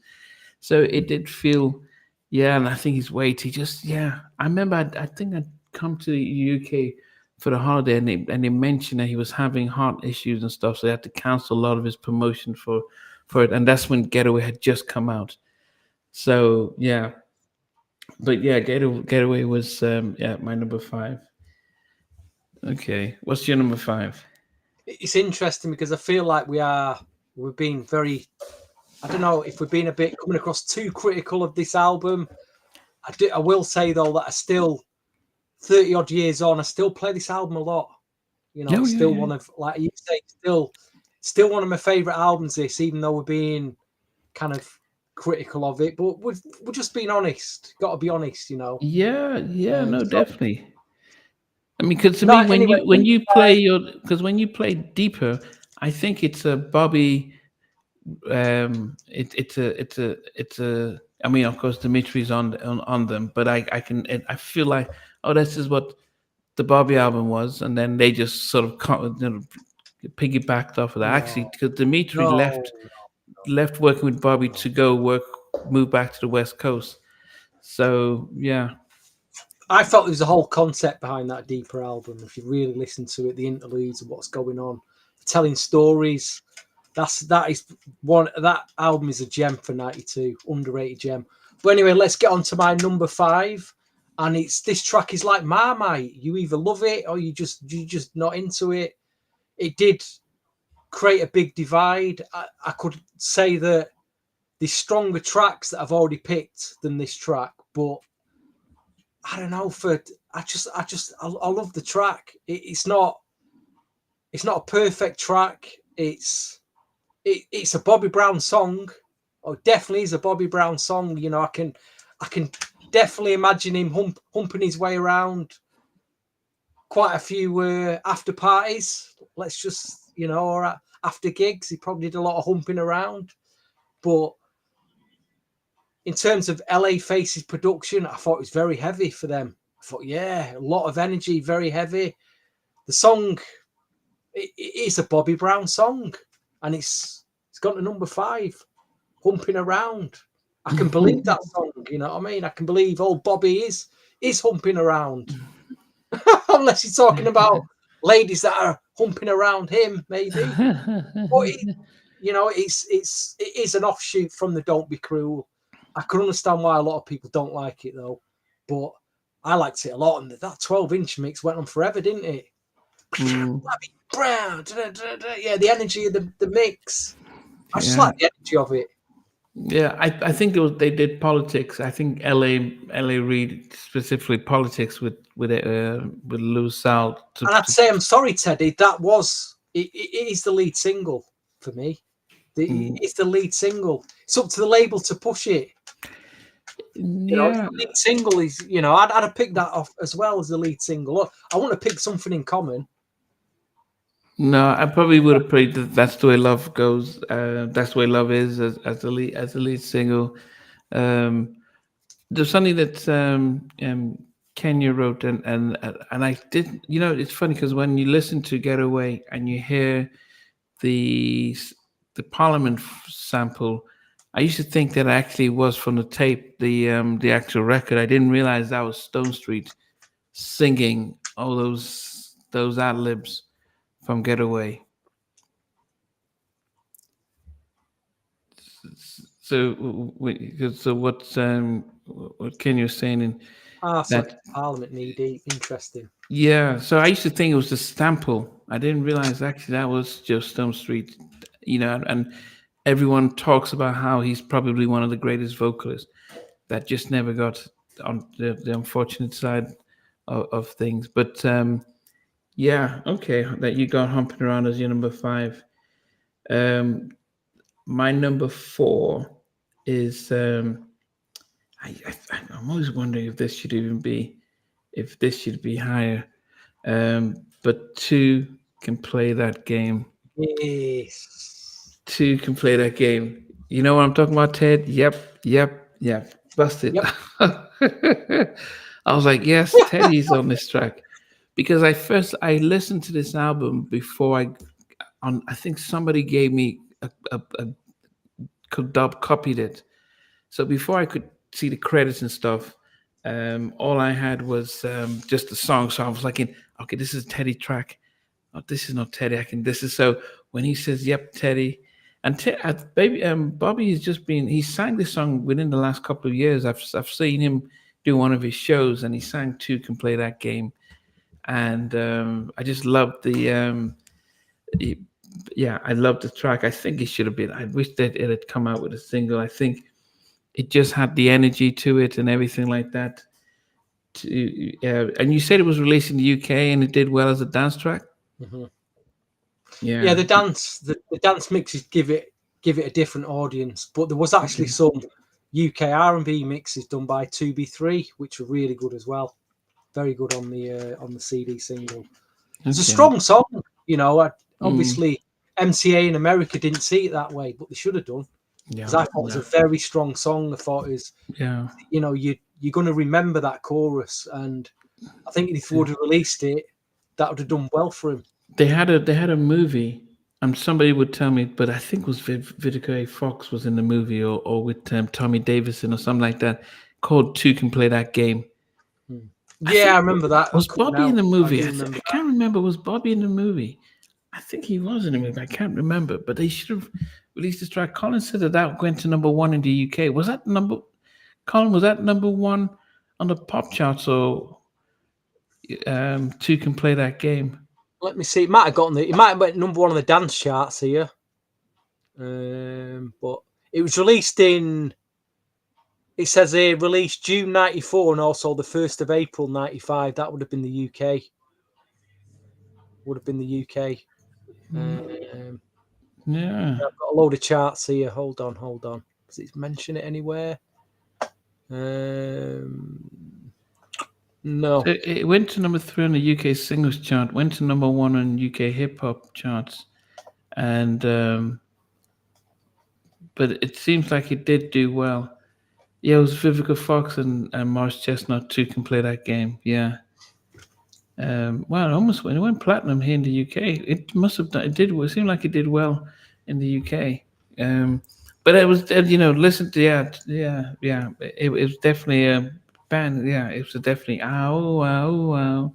so it did feel yeah. And I think his weight, he just yeah. I remember I think I'd come to the UK for the holiday, and they mentioned that he was having heart issues and stuff, so they had to cancel a lot of his promotion for it, and that's when Getaway had just come out. So yeah, but yeah, Getaway was yeah my number five. Okay, what's your number five? It's interesting because I feel like we're being very. I don't know if we're being a bit coming across too critical of this album. I will say though that I still 30 odd years on, I still play this album a lot. You know, Oh it's yeah, still yeah. one of like you say, still one of my favourite albums. This, even though we're being kind of critical of it, but we're just being honest. Got to be honest, you know. Yeah, yeah, no, So definitely. I mean, because to me, no, anyway, when you play your, because when you play deeper, I think it's a Bobby. It's a. I mean, of course, Dimitri's on them, but I feel like oh, this is what the Bobby album was, and then they just sort of piggybacked off of that. Actually, no, because Dimitri no. left working with Bobby No. to go move back to the West Coast. So yeah, I felt there was a whole concept behind that deeper album. If you really listen to it, the interludes and what's going on, telling stories. That is one that album is a gem for '92, underrated gem. But anyway, let's get on to my number five, and it's this track is like Marmite. You either love it or you just not into it. It did create a big divide. I could say that there's stronger tracks that I've already picked than this track, but I don't know. I love the track. It's not a perfect track. It's a Bobby Brown song. Oh, definitely is a Bobby Brown song. You know, I can definitely imagine him humping his way around quite a few after parties. Let's just or after gigs, he probably did a lot of humping around. But in terms of LA Faces production, I thought it was very heavy for them. I thought, yeah, a lot of energy, very heavy. The song it is a Bobby Brown song, and it's got to number five, humping around. I can believe that song. You know what I mean? I can believe old Bobby is humping around, unless you're talking about ladies that are humping around him, maybe. But it is an offshoot from the Don't Be Cruel. I can understand why a lot of people don't like it though, but I liked it a lot. And that 12-inch mix went on forever, didn't it? mm, Brown, yeah, the energy of the mix. I just yeah. like the energy of it. Yeah, I think they did politics. I think LA Reid specifically politics with Lou Sal And I'd say I'm sorry, Teddy. It is the lead single for me. mm, It's the lead single. It's up to the label to push it. You know, yeah. the lead single is. I'd have picked that off as well as the lead single. Look, I want to pick something in common. No, I probably would have played "That's the Way Love Goes." "That's the Way Love Is" as the lead single. Um, there's something that Kenya wrote, and I did. It's funny because when you listen to "Getaway" and you hear the the Parliament sample, I used to think that actually was from the tape, the actual record. I didn't realize that was Stone Street singing all those ad libs from Getaway. So, so what Ken you're saying in So that? Parliament knee deep. Interesting. Yeah. So I used to think it was the sample. I didn't realize actually that was just Stone Street. And everyone talks about how he's probably one of the greatest vocalists that just never got on the unfortunate side of things. But yeah, okay, that you got humping around as your number five. Um, my number four is I'm always wondering if this should even be if this should be higher. But two can play that game. Yes. Two can play that game. You know what I'm talking about, Ted? Yep. Busted. Yep. I was like, yes, Teddy's on this track because I listened to this album before I think somebody gave me a dub copied it. So before I could see the credits and stuff, all I had was just the song. So I was like, okay, this is a Teddy track. Oh, this is not Teddy. This is so when he says, "Yep, Teddy," and baby, Bobby has just been. He sang this song within the last couple of years. I've seen him do one of his shows, and he sang "Two Can Play That Game," and I just loved he- yeah, I loved the track. I think it should have been. I wish that it had come out with a single. I think it just had the energy to it and everything like that. And you said it was released in the UK and it did well as a dance track. Mm-hmm. Yeah, Yeah. the dance mixes give it a different audience, but there was actually some UK R&B mixes done by 2B3, which were really good as well. Very good on the CD single. It's a Okay. strong song, Mm, obviously MCA in America didn't see it that way, but they should have done. yeah. Because I thought it was a very strong song. I thought it was, Yeah. you're going to remember that chorus, and I think if he would have released it, that would have done well for him. They had a movie, and somebody would tell me, but I think it was Vidica A. Fox was in the movie, or with Tommy Davidson or something like that, called Two Can Play That Game. I Yeah, think I remember that was coming Bobby in out. the I movie. do remember I that. can't remember. Was Bobby in the movie? I think he was in the movie. I can't remember. But they should have released this track. Colin said that went to number one in the UK. Was that number? Colin, was that number one on the pop charts or Two Can Play That Game? Let me see. It might have went number one on the dance charts here. But it was released in. It says here released June '94 and also the 1st of April '95. That would have been the UK. Would have been the UK. Yeah. I've got a load of charts here. Hold on. Does it mention it anywhere? No. So it went to number three on the UK singles chart, went to number one on UK hip hop charts, and but it seems like it did do well. Yeah, it was Vivica Fox and Morris Chestnut too can play that game. Yeah. Well, it went platinum here in the UK. It must have done. It did. It seemed like it did well in the UK. But it was, listen to yeah. It was definitely a band. Yeah, it was definitely ow.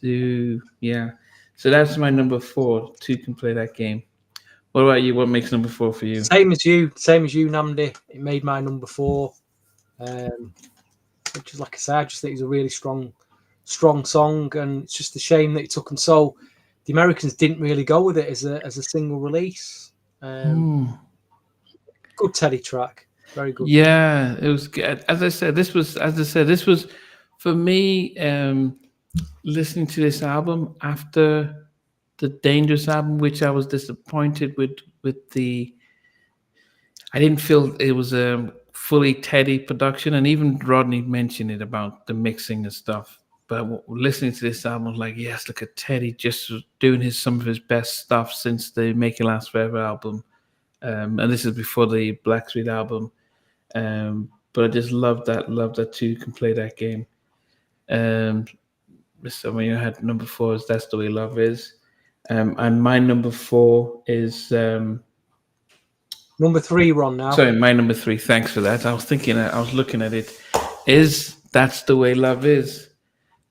Yeah. So that's my number four. Two can play that game. What about you? What makes number four for you? Same as you, Nnamdi. It made my number four. Which is, like I say, I just think it's a really strong song, and it's just a shame that it took them so. The Americans didn't really go with it as a single release. Good Teddy track, very good. Yeah, it was good. As I said, this was for me. Listening to this album after the Dangerous album, which I was disappointed with the. I didn't feel it was a fully Teddy production, and even Rodney mentioned it about the mixing and stuff. But listening to this album, I was like, yes, look at Teddy just doing some of his best stuff since the Make It Last Forever album, and this is before the Black Street album. But I just love that too. Can play that game. Um, so when you had number four is That's the Way Love Is. And my number four is Number 3 we're on now. Sorry, my number three. Thanks for that. I was thinking, I was looking at it. Is That's the Way Love Is?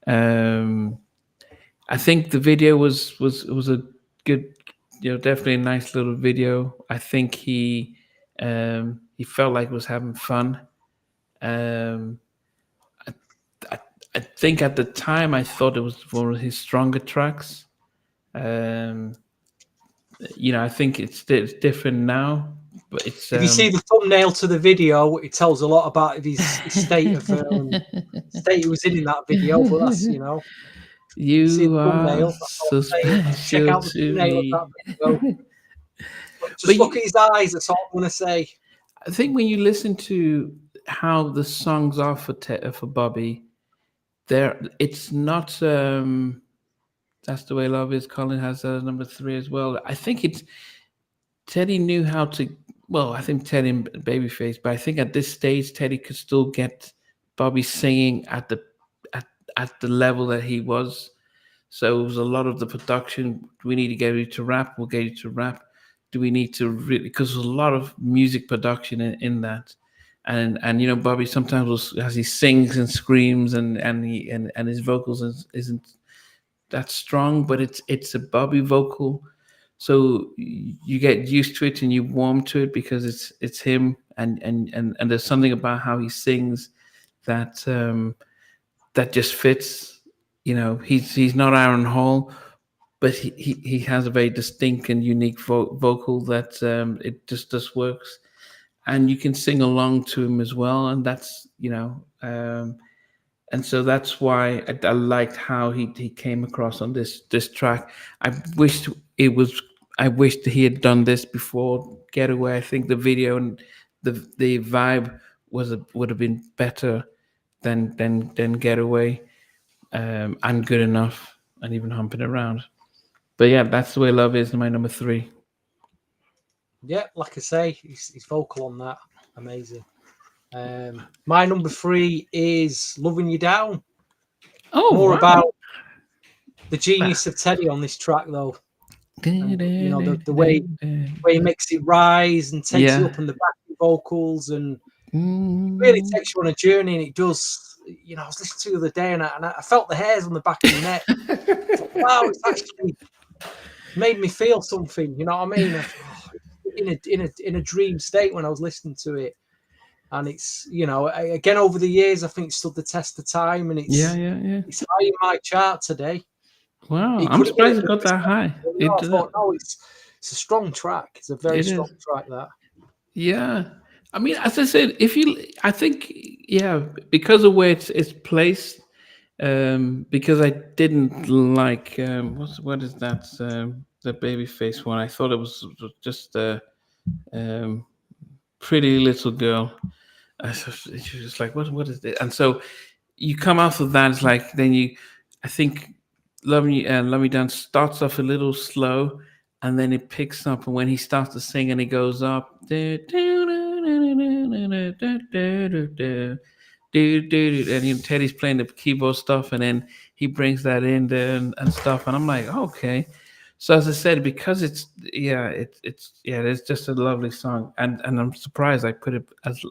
Um, I think the video was a good, definitely a nice little video. I think he felt like he was having fun. Um, I, I think at the time I thought it was one of his stronger tracks. Um, I think it's different now, but it's If you see the thumbnail to the video, it tells a lot about his state of state he was in that video. But that's you see the You are thumbnail. That's all so I'm saying. Check special out the to thumbnail of that me. video. But But just look at his eyes. That's all I'm gonna say. I think when you listen to how the songs are for Bobby, there it's not. That's the Way Love Is. Colin has number three as well. I think it's Teddy knew how to. Well, I think Teddy and Babyface, but I think at this stage Teddy could still get Bobby singing at at the level that he was. So it was a lot of the production. Do we need to get you to rap? We'll get you to rap. Do we need to really? Because there's a lot of music production in that, and Bobby sometimes as he sings and screams and his vocals isn't that strong, but it's a Bobby vocal, so you get used to it and you warm to it because it's him, and there's something about how he sings that that just fits. He's not Aaron Hall, but he has a very distinct and unique vocal that it just works, and you can sing along to him as well, and that's and so that's why I liked how he came across on this track. I wished it was. I wished he had done this before Getaway. I think the video and the vibe would have been better than Getaway, and Good Enough, and even Humping Around. But yeah, That's the Way Love Is my number three. Yeah, like I say, he's vocal on that. Amazing. My number 3 is Loving You Down. Oh, More wow. about the genius of Teddy on this track, though. And, the way he makes it rise and takes you Yeah. up on the backing vocals and really Mm. takes you on a journey. And it does. I was listening to the other day and I felt the hairs on the back of my neck. Wow, it's actually made me feel something. You know what I mean? In a dream state when I was listening to it. And it's again over the years I think it stood the test of time, and Yeah, it's high in my chart today. Wow, It I'm could have been surprised at it got number that high. 7, but no, I thought no, it's a strong track. It's a very It is. strong track. That Yeah. I mean, as I said, I think, yeah, because of where it's placed, because I didn't like, what is that, the Babyface one? I thought it was just a pretty little girl. She was just like, what is this? And so you come off of that, it's like, I think Love Me Down starts off a little slow, and then it picks up, and when he starts to sing and it goes up, and Teddy's playing the keyboard stuff, and then he brings that in there and stuff, and I'm like, okay. So as I said, because it's just a lovely song, and I'm surprised I put it as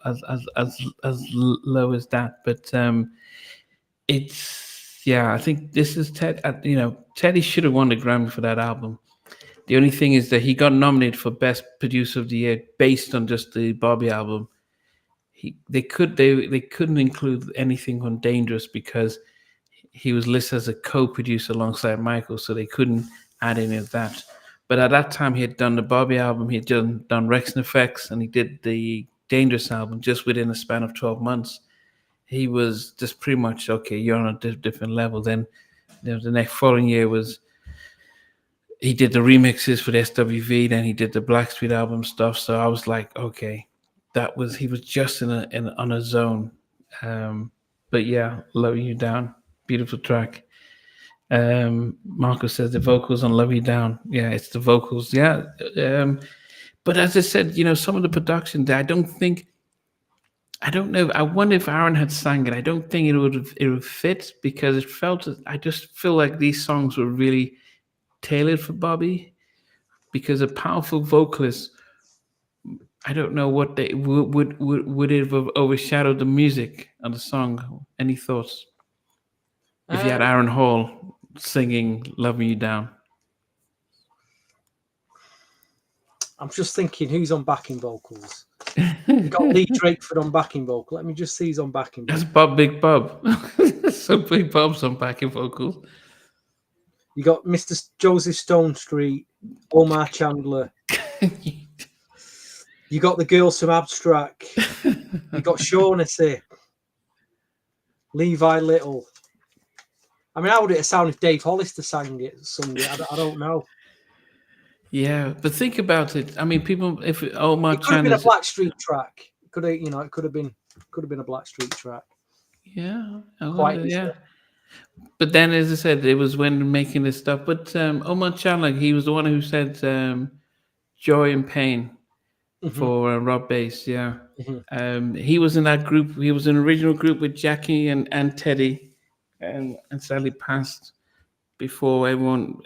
low as that, but it's I think this is Teddy should have won the Grammy for that album. The only thing is that he got nominated for Best Producer of the Year based on just the Bobby album. They couldn't include anything on Dangerous because he was listed as a co-producer alongside Michael, so they couldn't add any of that. But at that time, he had done the Bobby album, he had done Rex and Effects, and he did the Dangerous album just within a span of 12 months. He was just pretty much, okay, you're on a different level. Then the next following year was he did the remixes for the SWV, then he did the Blackstreet album stuff. So I was like, okay, he was just on a zone. But yeah, Loving You Down, beautiful track. Marco says the vocals on Love You Down. Yeah, it's the vocals. Yeah. But as I said, some of the production there, I don't know. I wonder if Aaron had sang it. I don't think it would fit because I just feel like these songs were really tailored for Bobby because a powerful vocalist I don't know what they would it have overshadowed the music of the song. Any thoughts? If you had Um, Aaron Hall singing "Loving You Down," I'm just thinking who's on backing vocals. You got Lee Drakeford on backing vocal. Let me just see who's on backing that's vocal. Bob Big Bob. So Big Bob's on backing vocals. You got Mr. Joseph Stone Street, Omar Chandler. You got the girls from Abstract. You got Shaughnessy, Levi Little. I mean, how would it have sounded if Dave Hollister sang it? Sung it? I don't know. Yeah, but think about it. I mean, people. If Omar It could have been a Chandler's, Blackstreet track. It could have, it could have been a Blackstreet track. yeah, Quite yeah. easily. But then, as I said, it was when making this stuff. But Omar Chandler, he was the one who said "Joy and Pain" Hmm. for Rob Bass. Yeah, Hmm. he was in that group. He was in an original group with Jackie and Teddy, and sadly passed before everyone.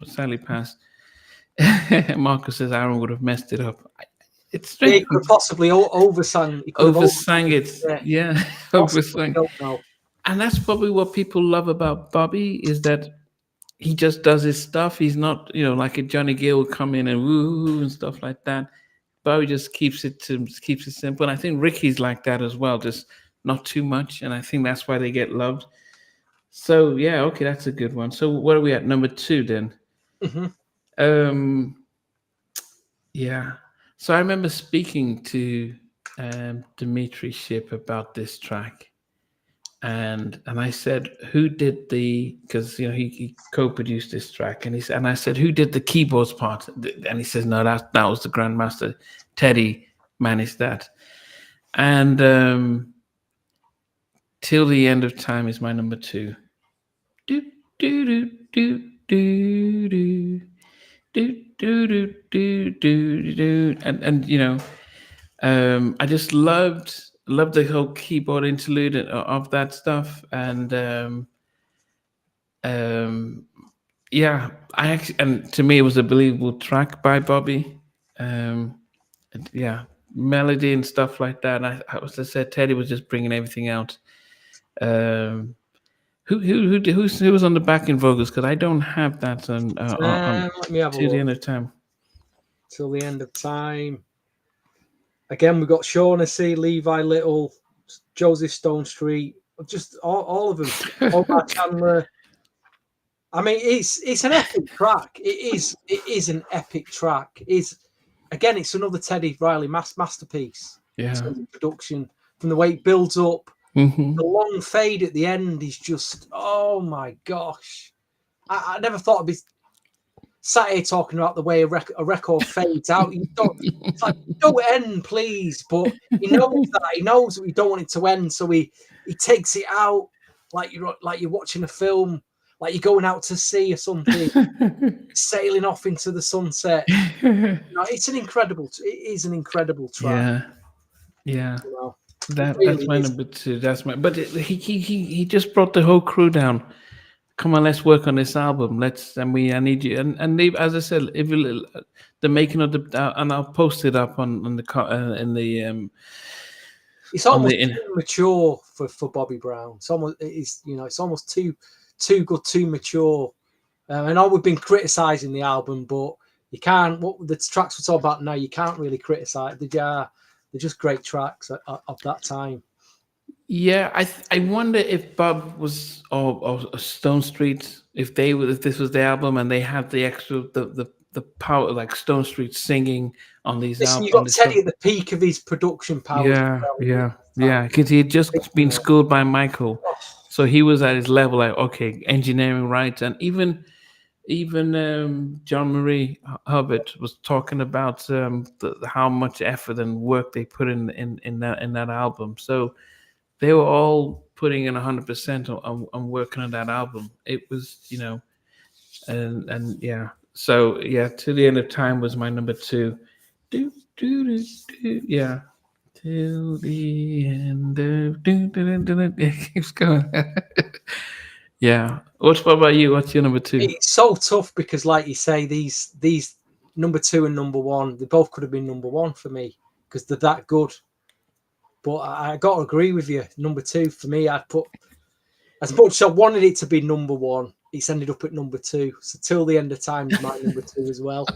Sadly passed. Marcus says Aaron would have messed it up. It's Yeah, he strange. could have possibly oversung. He could have Oversang oversung it. it. Yeah, Yeah, possibly. oversang. Don't know. And that's probably what people love about Bobby is that he just does his stuff. He's not, like a Johnny Gill would come in and woo and stuff like that. Bobby just keeps it simple. And I think Ricky's like that as well, just not too much. And I think that's why they get loved. So yeah, okay, that's a good one. So what are we at number 2 then? Hmm. Um, yeah. So I remember speaking to Dimitri Ship about this track, and I said, "Who did the?" Because he co-produced this track, and I said, "Who did the keyboards part?" And he says, "No, that was the Grandmaster. Teddy managed that." And "Till the End of Time" is my number 2. Do do do do do do. Do, do, do, do, do, do. And I just loved the whole keyboard interlude of that stuff, and um, yeah, I actually, and to me, it was a believable track by Bobby. And yeah, melody and stuff like that. And as I said, Teddy was just bringing everything out. Um, who was on the backing vocals? Because I don't have that on Let me have a To the look. End of Time. Till the End of Time. Again, we've got Shaughnessy, Levi Little, Joseph Stone Street, just all of them. Omar Chandler. I mean, it's an epic track. It is an epic track. It's another Teddy Riley masterpiece in Yeah. terms of production. From the way it builds up, Hmm. the long fade at the end is just, oh my gosh! I never thought I'd be sat here talking about the way a record fades out. You don't, it's like, don't end, please. But he knows that. He knows that we don't want it to end, so he takes it out like you're watching a film, like you're going out to sea or something, sailing off into the sunset. No, it's an incredible. It is an incredible track. Yeah, yeah. You know, it That's really my is. number 2. That's my. But he just brought the whole crew down. Come on, let's work on this album. I need you. And they, as I said, if you, the making of the and I'll post it up on the in the It's on almost the in. too mature for Bobby Brown. It's almost too good, too mature. I know we've been criticising the album, but you can't. What the tracks we're talking about now, you can't really criticise. They're just great tracks of that time. Yeah, I wonder if Bob was or Stone Street, if this was the album and they had the extra the power, like Stone Street singing on these Listen, you on got this stuff. Teddy at the peak of his production powers. Yeah, yeah, Time. yeah. Because he had just been Oh, schooled by Michael, so he was at his level. Like, okay, engineering, right? And even John Marie Hubbard was talking about how much effort and work they put in that album. So they were all putting in 100% on working on that album. It was, and yeah. So yeah, To the End of Time was my number 2. Do do do do. Yeah. Till the end of it keeps going. Yeah. What about you? What's your number 2? it's so tough because, like you say, these number 2 and number 1, they both could have been number 1 for me because they're that good. But I got to agree with you. Number 2 for me, I'd put, as much as I wanted it to be number 1, it's ended up at number 2. So Till the End of Time is my number 2 as well.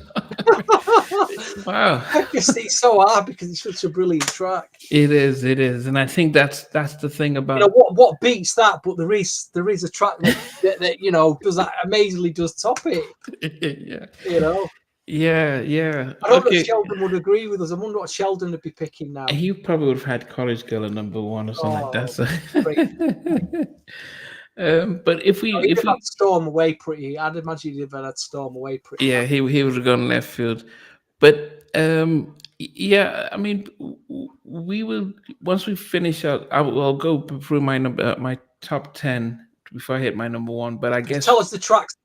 Wow. It's so hard because it's such a brilliant track. It is, and I think that's the thing about, you know what beats that. But there is a track that you know does that amazingly does top it. yeah, You know, yeah. I don't know Okay, if Sheldon would agree with us. I wonder what Sheldon would be picking now. he probably would have had College Girl at number 1 or something like that. Oh, So. great. But if we He'd have had Storm Away pretty. I'd imagine he'd have had Storm Away pretty. yeah, he would have gone left field. But yeah, I mean, we will, once we finish out. I'll go through my top 10 before I hit my number 1. But I guess Tell us the tracks that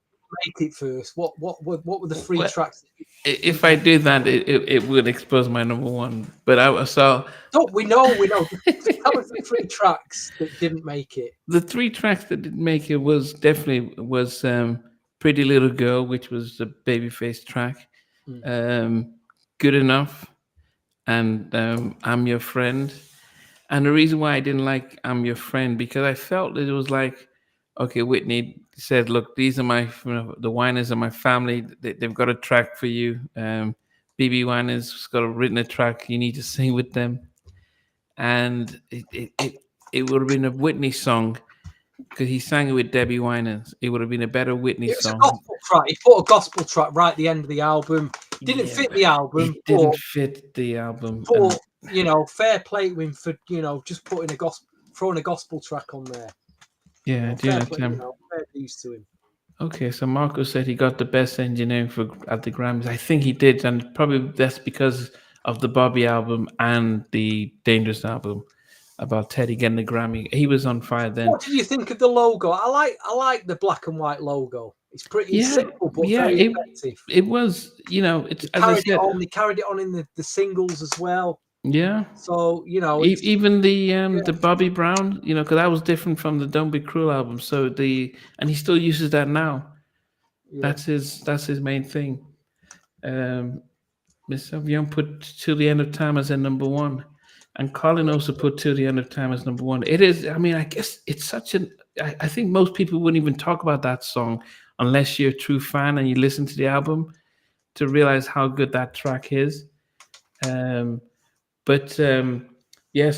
make it first. What were the 3 Well, tracks? if I do that, it would expose my number 1. But I so Don't we know? Just tell us the 3 tracks that didn't make it. the 3 tracks that didn't make it was definitely Pretty Little Girl, which was the Babyface track, Good Enough, and I'm Your Friend. And the reason why I didn't like I'm Your Friend, because I felt that it was like, okay, Whitney said, look, these are the Winers are my family. They've got a track for you. BB Winers got written a track. You need to sing with them. And it would have been a Whitney song because he sang it with Debbie Winers. It would have been a better Whitney It was song. a gospel track. He put a gospel track right at the end of the album. Didn't fit the album. It didn't fit the album. But you know, fair play to him for just putting throwing a gospel track on there. Yeah, fair dues to him. Okay, so Marco said he got the best engineering at the Grammys. I think he did, and probably that's because of the Bobby album and the Dangerous album about Teddy getting the Grammy. He was on fire then. What did you think of the logo? I like the black and white logo. It's pretty simple, but very effective. It was, it's they carried it on in the singles as well. Yeah. So even the Bobby Brown, because that was different from the Don't Be Cruel album. So and he still uses that now. Yeah. That's his main thing. Mr. Young put Till the End of Time as a number 1, and Colin also put Till the End of Time as number 1. It is. I mean, I guess it's such an. I think most people wouldn't even talk about that song unless you're a true fan and you listen to the album to realize how good that track is. So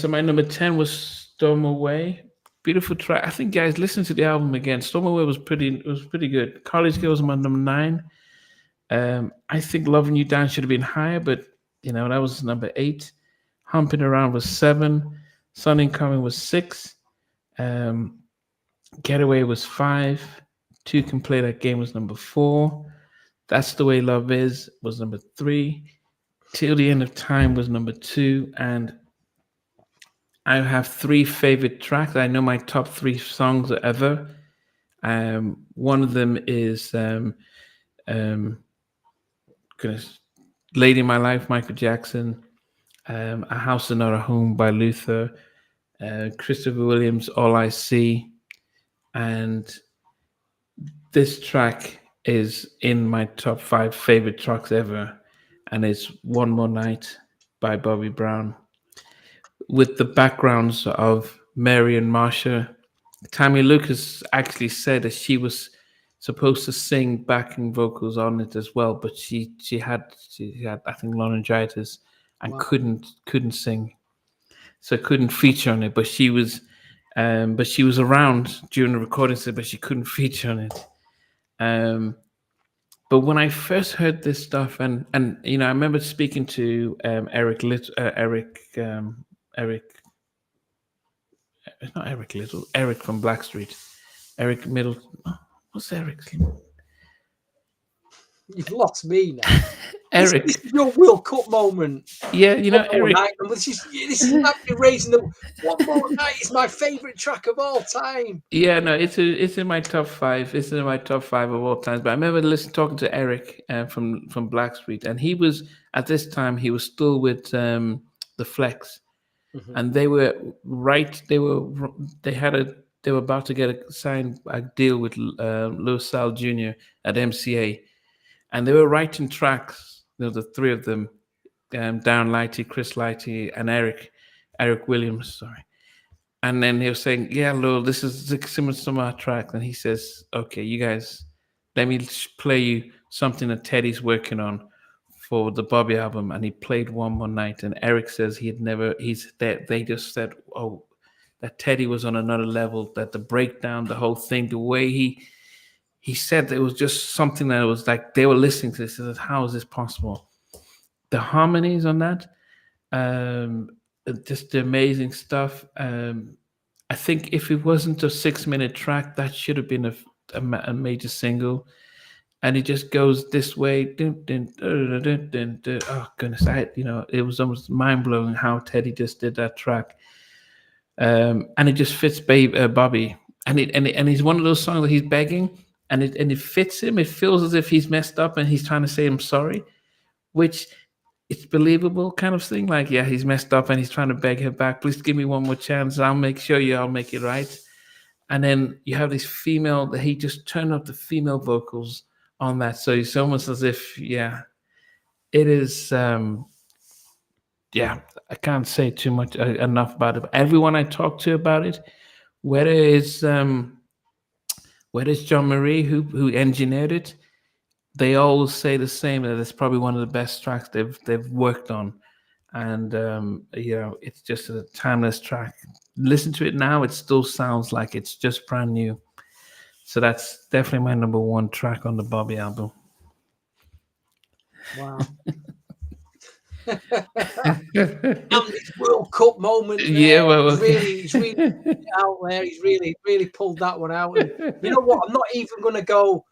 my number 10 was Storm Away. Beautiful track. I think guys listen to the album again. Storm Away was pretty good. College Girls my number 9. I think Loving You Down should have been higher, but that was number 8. Humping Around was 7. Sun Incoming was 6. Getaway was 5. Two Can Play That Game was number 4. That's the Way Love Is was number 3. Till the End of Time was number 2. And I have 3 favorite tracks. I know my top 3 songs ever. One of them is Lady in My Life, Michael Jackson. A House Another Home by Luther. Christopher Williams, All I See. And this track is in my top 5 favorite tracks ever. And it's One More Night by Bobby Brown. With the backgrounds of Mary and Marsha. Tammy Lucas actually said that she was supposed to sing backing vocals on it as well, but she had I think laryngitis and couldn't sing, so couldn't feature on it. But she was around during the recording, but she couldn't feature on it. But when I first heard this stuff, and I remember speaking to Eric, it's not Eric Little, Eric from Blackstreet, Eric Middle. What's Eric? You've lost me now. Eric, this is your World Cup moment. Yeah, Eric. This is actually raising the One More Night is my favorite track of all time. Yeah, no, it's in my top 5. It's in my top 5 of all times. But I remember talking to Eric from Blackstreet, and he was at this time he was still with the Flex, and they were about to get signed a deal with Louis Sal Jr. at MCA, and they were writing tracks the three of them, Darren Lighty, Chris Lighty, and Eric Williams. Sorry. And then he was saying, "Yeah, Lowell, this is the similar to our track." And he says, "Okay, you guys, let me play you something that Teddy's working on for the Bobby album." And he played One More Night. And Eric says he had never. He's that they just said, "Oh, that Teddy was on another level. That the breakdown, the whole thing, the way he said it was just something that was like they were listening to this. He said, how is this possible? The harmonies on that, um, just the amazing stuff. I think if it wasn't a 6 minute track, that should have been a major single. And it just goes this way. Dun, dun, dun, dun, dun, dun. Oh goodness, it was almost mind blowing how Teddy just did that track. And it just fits Bobby, and he's one of those songs that he's begging, and it fits him. It feels as if he's messed up and he's trying to say I'm sorry, which it's believable kind of thing. Like, yeah, he's messed up and he's trying to beg her back. Please give me one more chance. I'll make sure I'll make it right. And then you have this female that he just turned up the female vocals on that. So it's almost as if, yeah, it is. Yeah, I can't say too much enough about it. But everyone I talk to about it, whether it's John Marie who engineered it, they always say the same, that it's probably one of the best tracks they've worked on. And it's just a timeless track. Listen to it now, it still sounds like it's just brand new. So that's definitely my number one track on the Bobby album. Wow. Nnamdi's World Cup moment. There. Yeah, well, he's really out there. He's really pulled that one out. And you know what? I'm not even going to go.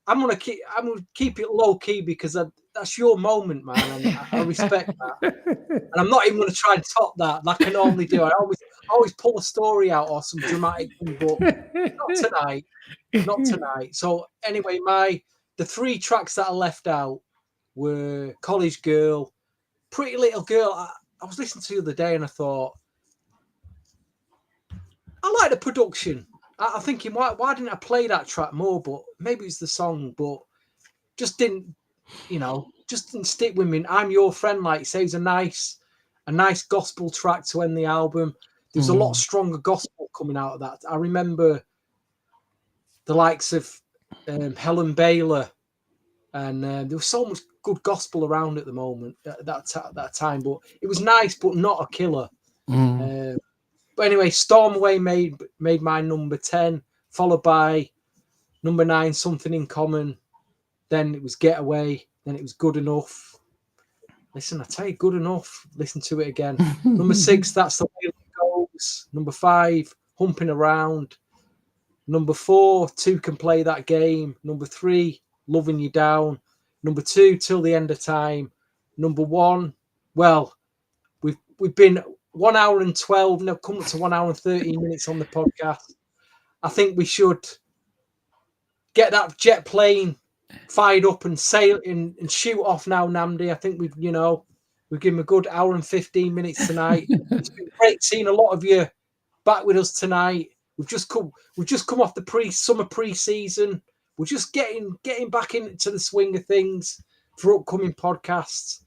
I'm gonna keep it low key because that's your moment, man, and I respect that. And I'm not even gonna try and top that like I normally do. I always pull a story out or some dramatic thing, but not tonight. So anyway, the three tracks that I left out were College Girl, Pretty Little Girl. I was listening to the other day and I thought, I like the production. I'm thinking, why didn't I play that track more? But maybe it's the song, but just didn't stick with me. I'm Your Friend, like you say, is a nice gospel track to end the album. There's a lot stronger gospel coming out of that. I remember the likes of Helen Baylor, and there was so much good gospel around at the moment at that time. But it was nice, but not a killer. But anyway, Storm Away made my number 10, followed by number 9, Something in Common. Then it was Getaway. Then it was Good Enough. Listen, I tell you, Good Enough. Listen to it again. Number 6, That's the Way It Goes. Number 5, Humping Around. Number 4, Two Can Play That Game. Number 3, Loving You Down. Number 2, Till the End of Time. Number 1, well, we've been 1 hour and 12, now come up to 1 hour and 13 minutes on the podcast. I think we should get that jet plane fired up and sail and shoot off now, Nnamdi. I think we've given him a good hour and 15 minutes tonight. It's been great seeing a lot of you back with us tonight. We've just come off the summer pre-season. We're just getting back into the swing of things for upcoming podcasts.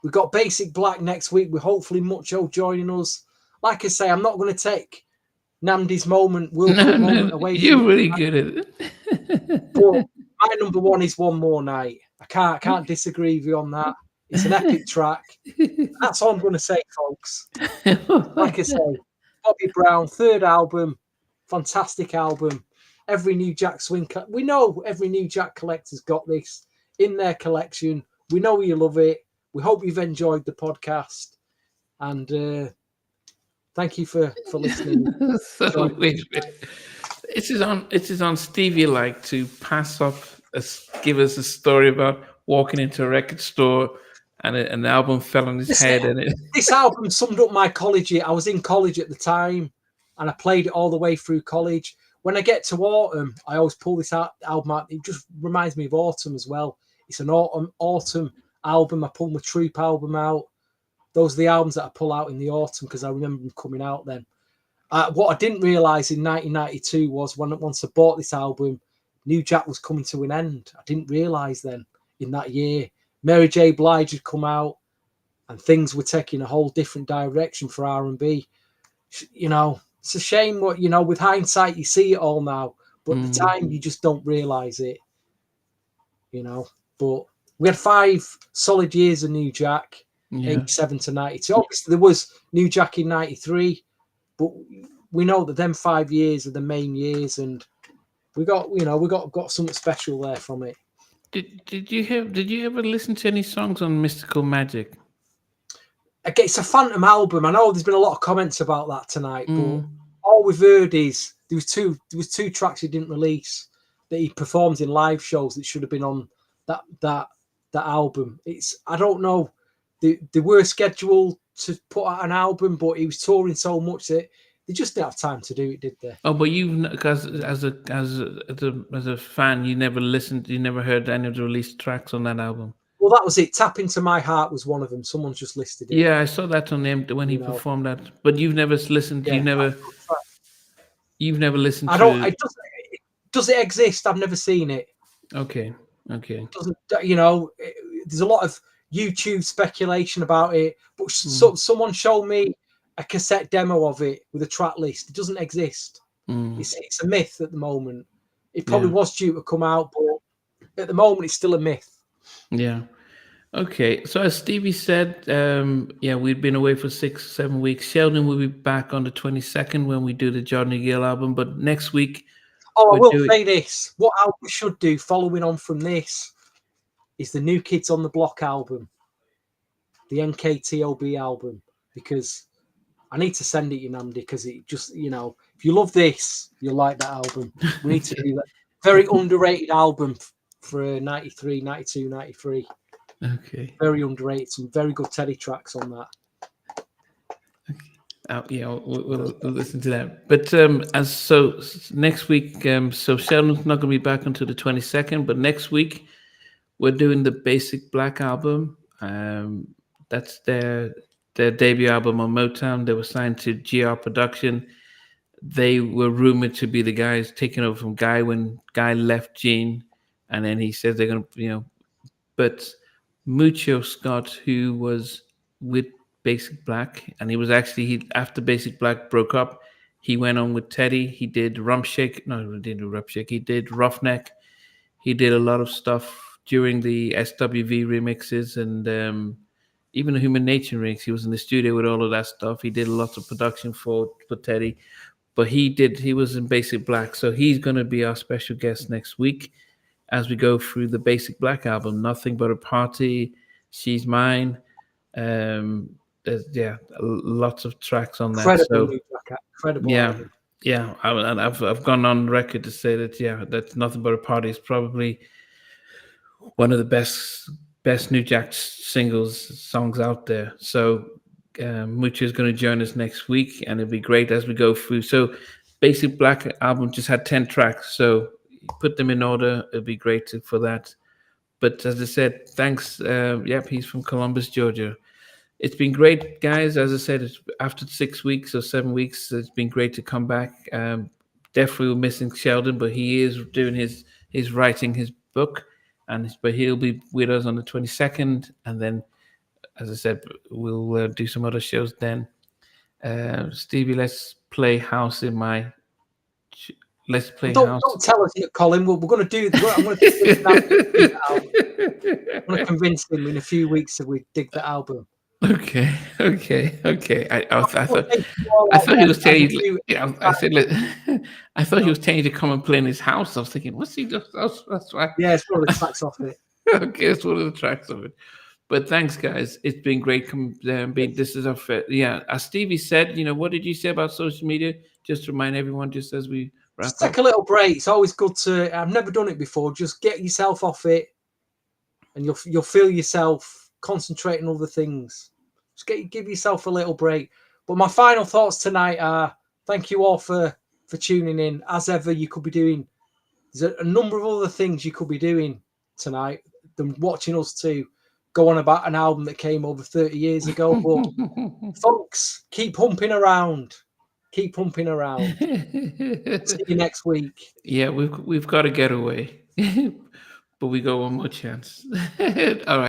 We've got Basic Black next week with hopefully Mucho joining us. Like I say, I'm not going to take Nnamdi's moment, moment away from you're really good at it. But my number 1 is One More Night. I can't disagree with you on that. It's an epic track. That's all I'm going to say, folks. Like I say, Bobby Brown, 3rd album, fantastic album. Every New Jack Swing, we know every New Jack collector's got this in their collection. We know you love it. We hope you've enjoyed the podcast, and thank you for listening. So wait. It is on Stevie like to pass up, give us a story about walking into a record store and an album fell on his head. This album summed up my college year. I was in college at the time, and I played it all the way through college. When I get to autumn, I always pull this album out. It just reminds me of autumn as well. It's an autumn album. I pull my Troop album out. Those are the albums that I pull out in the autumn because I remember them coming out then. What I didn't realise in 1992 was once I bought this album, New Jack was coming to an end. I didn't realise then in that year. Mary J. Blige had come out, and things were taking a whole different direction for R&B. You know, it's a shame what, you know, with hindsight, you see it all now, but at the time, you just don't realise it, you know. But we had 5 solid years of New Jack, Yeah. 87 to 92. Obviously, there was New Jack in 93, but we know that them 5 years are the main years, and we got, you know, got something special there from it. Did you ever listen to any songs on Mystical Magic? Again, it's a phantom album. I know there's been a lot of comments about that tonight, but Mm. all we've heard is there was two tracks he didn't release that he performed in live shows that should have been on that album. It's, I don't know, they were scheduled to put out an album, but he was touring so much that they just didn't have time to do it, did they? Oh, but you've because as a fan, you never listened, you never heard any of the released tracks on that album. Well, that was it. Tap Into My Heart was one of them. Someone's just listed it. Yeah, I saw that on him when he You know, performed that. But you've never listened. yeah, that's a good track. You've never listened I don't. to. Does it exist? I've never seen it. Okay. Doesn't, you know? There's a lot of YouTube speculation about it, but someone showed me a cassette demo of it with a track list. It doesn't exist. It's a myth at the moment. It probably was due to come out, but at the moment it's still a myth. Yeah. Okay. So as Stevie said, yeah, we've been away for 6-7 weeks. Sheldon will be back on the 22nd when we do the Johnny Gill album. But next week, I will say this: what album we should do, following on from this, is the New Kids on the Block album, the NKTOB album, because I need to send it you, Nnamdi, because it just, you know, if you love this, you'll like that album. We need to do that. Very underrated album for 93, 92, 93. Okay. Very underrated. Some very good Teddy tracks on that. Yeah, we'll listen to that. But next week, so Sheldon's not going to be back until the 22nd. But next week, we're doing the Basic Black album. That's their debut album on Motown. They were signed to GR Production. They were rumored to be the guys taking over from Guy when Guy left Gene, and then he said they're going to, but Mucho Scott, who was with Basic Black, and he was actually after Basic Black broke up, he went on with Teddy. He did Rump Shake. No, he didn't do Rump Shake. He did Roughneck. He did a lot of stuff during the SWV remixes and even the Human Nature remix. He was in the studio with all of that stuff. He did lots of production for Teddy, but he was in Basic Black, so he's going to be our special guest next week as we go through the Basic Black album. Nothing But a Party, She's Mine. There's lots of tracks on that. Incredible album. Yeah. I've gone on record to say that that's Nothing But a Party is probably one of the best New Jack songs out there. So Mucho is going to join us next week, and it'll be great as we go through. So Basic Black album just had 10 tracks, so put them in order. It'll be great for that. But as I said, thanks. He's from Columbus, Georgia. It's been great, guys. As I said, after 6 weeks or 7 weeks, it's been great to come back. Definitely we're missing Sheldon, but he is doing his writing his book, but he'll be with us on the 22nd, and then, as I said, we'll do some other shows then. Stevie, let's play House in My. Let's play Don't, House. Don't tell us, Colin. We're going to do. I'm going to I'm going to convince him in a few weeks that we dig the album. Okay. I thought he was telling you. I thought he was telling you to come and play in his house. I was thinking, what's he doing? That's why. Yeah, it's one of the tracks off it. Okay, it's one of the tracks of it. But thanks, guys. It's been great. This is our as Stevie said, what did you say about social media? Just to remind everyone, just as we wrap up. Take a little break. It's always good to. I've never done it before. Just get yourself off it, and you'll feel yourself concentrating on other things. Just give yourself a little break. But my final thoughts tonight are: thank you all for tuning in. As ever, you could be doing. There's a number of other things you could be doing tonight than watching us two go on about an album that came over 30 years ago. But folks, keep humping around. Keep humping around. See you next week. Yeah, we've got to get away. But we got one more chance. All right.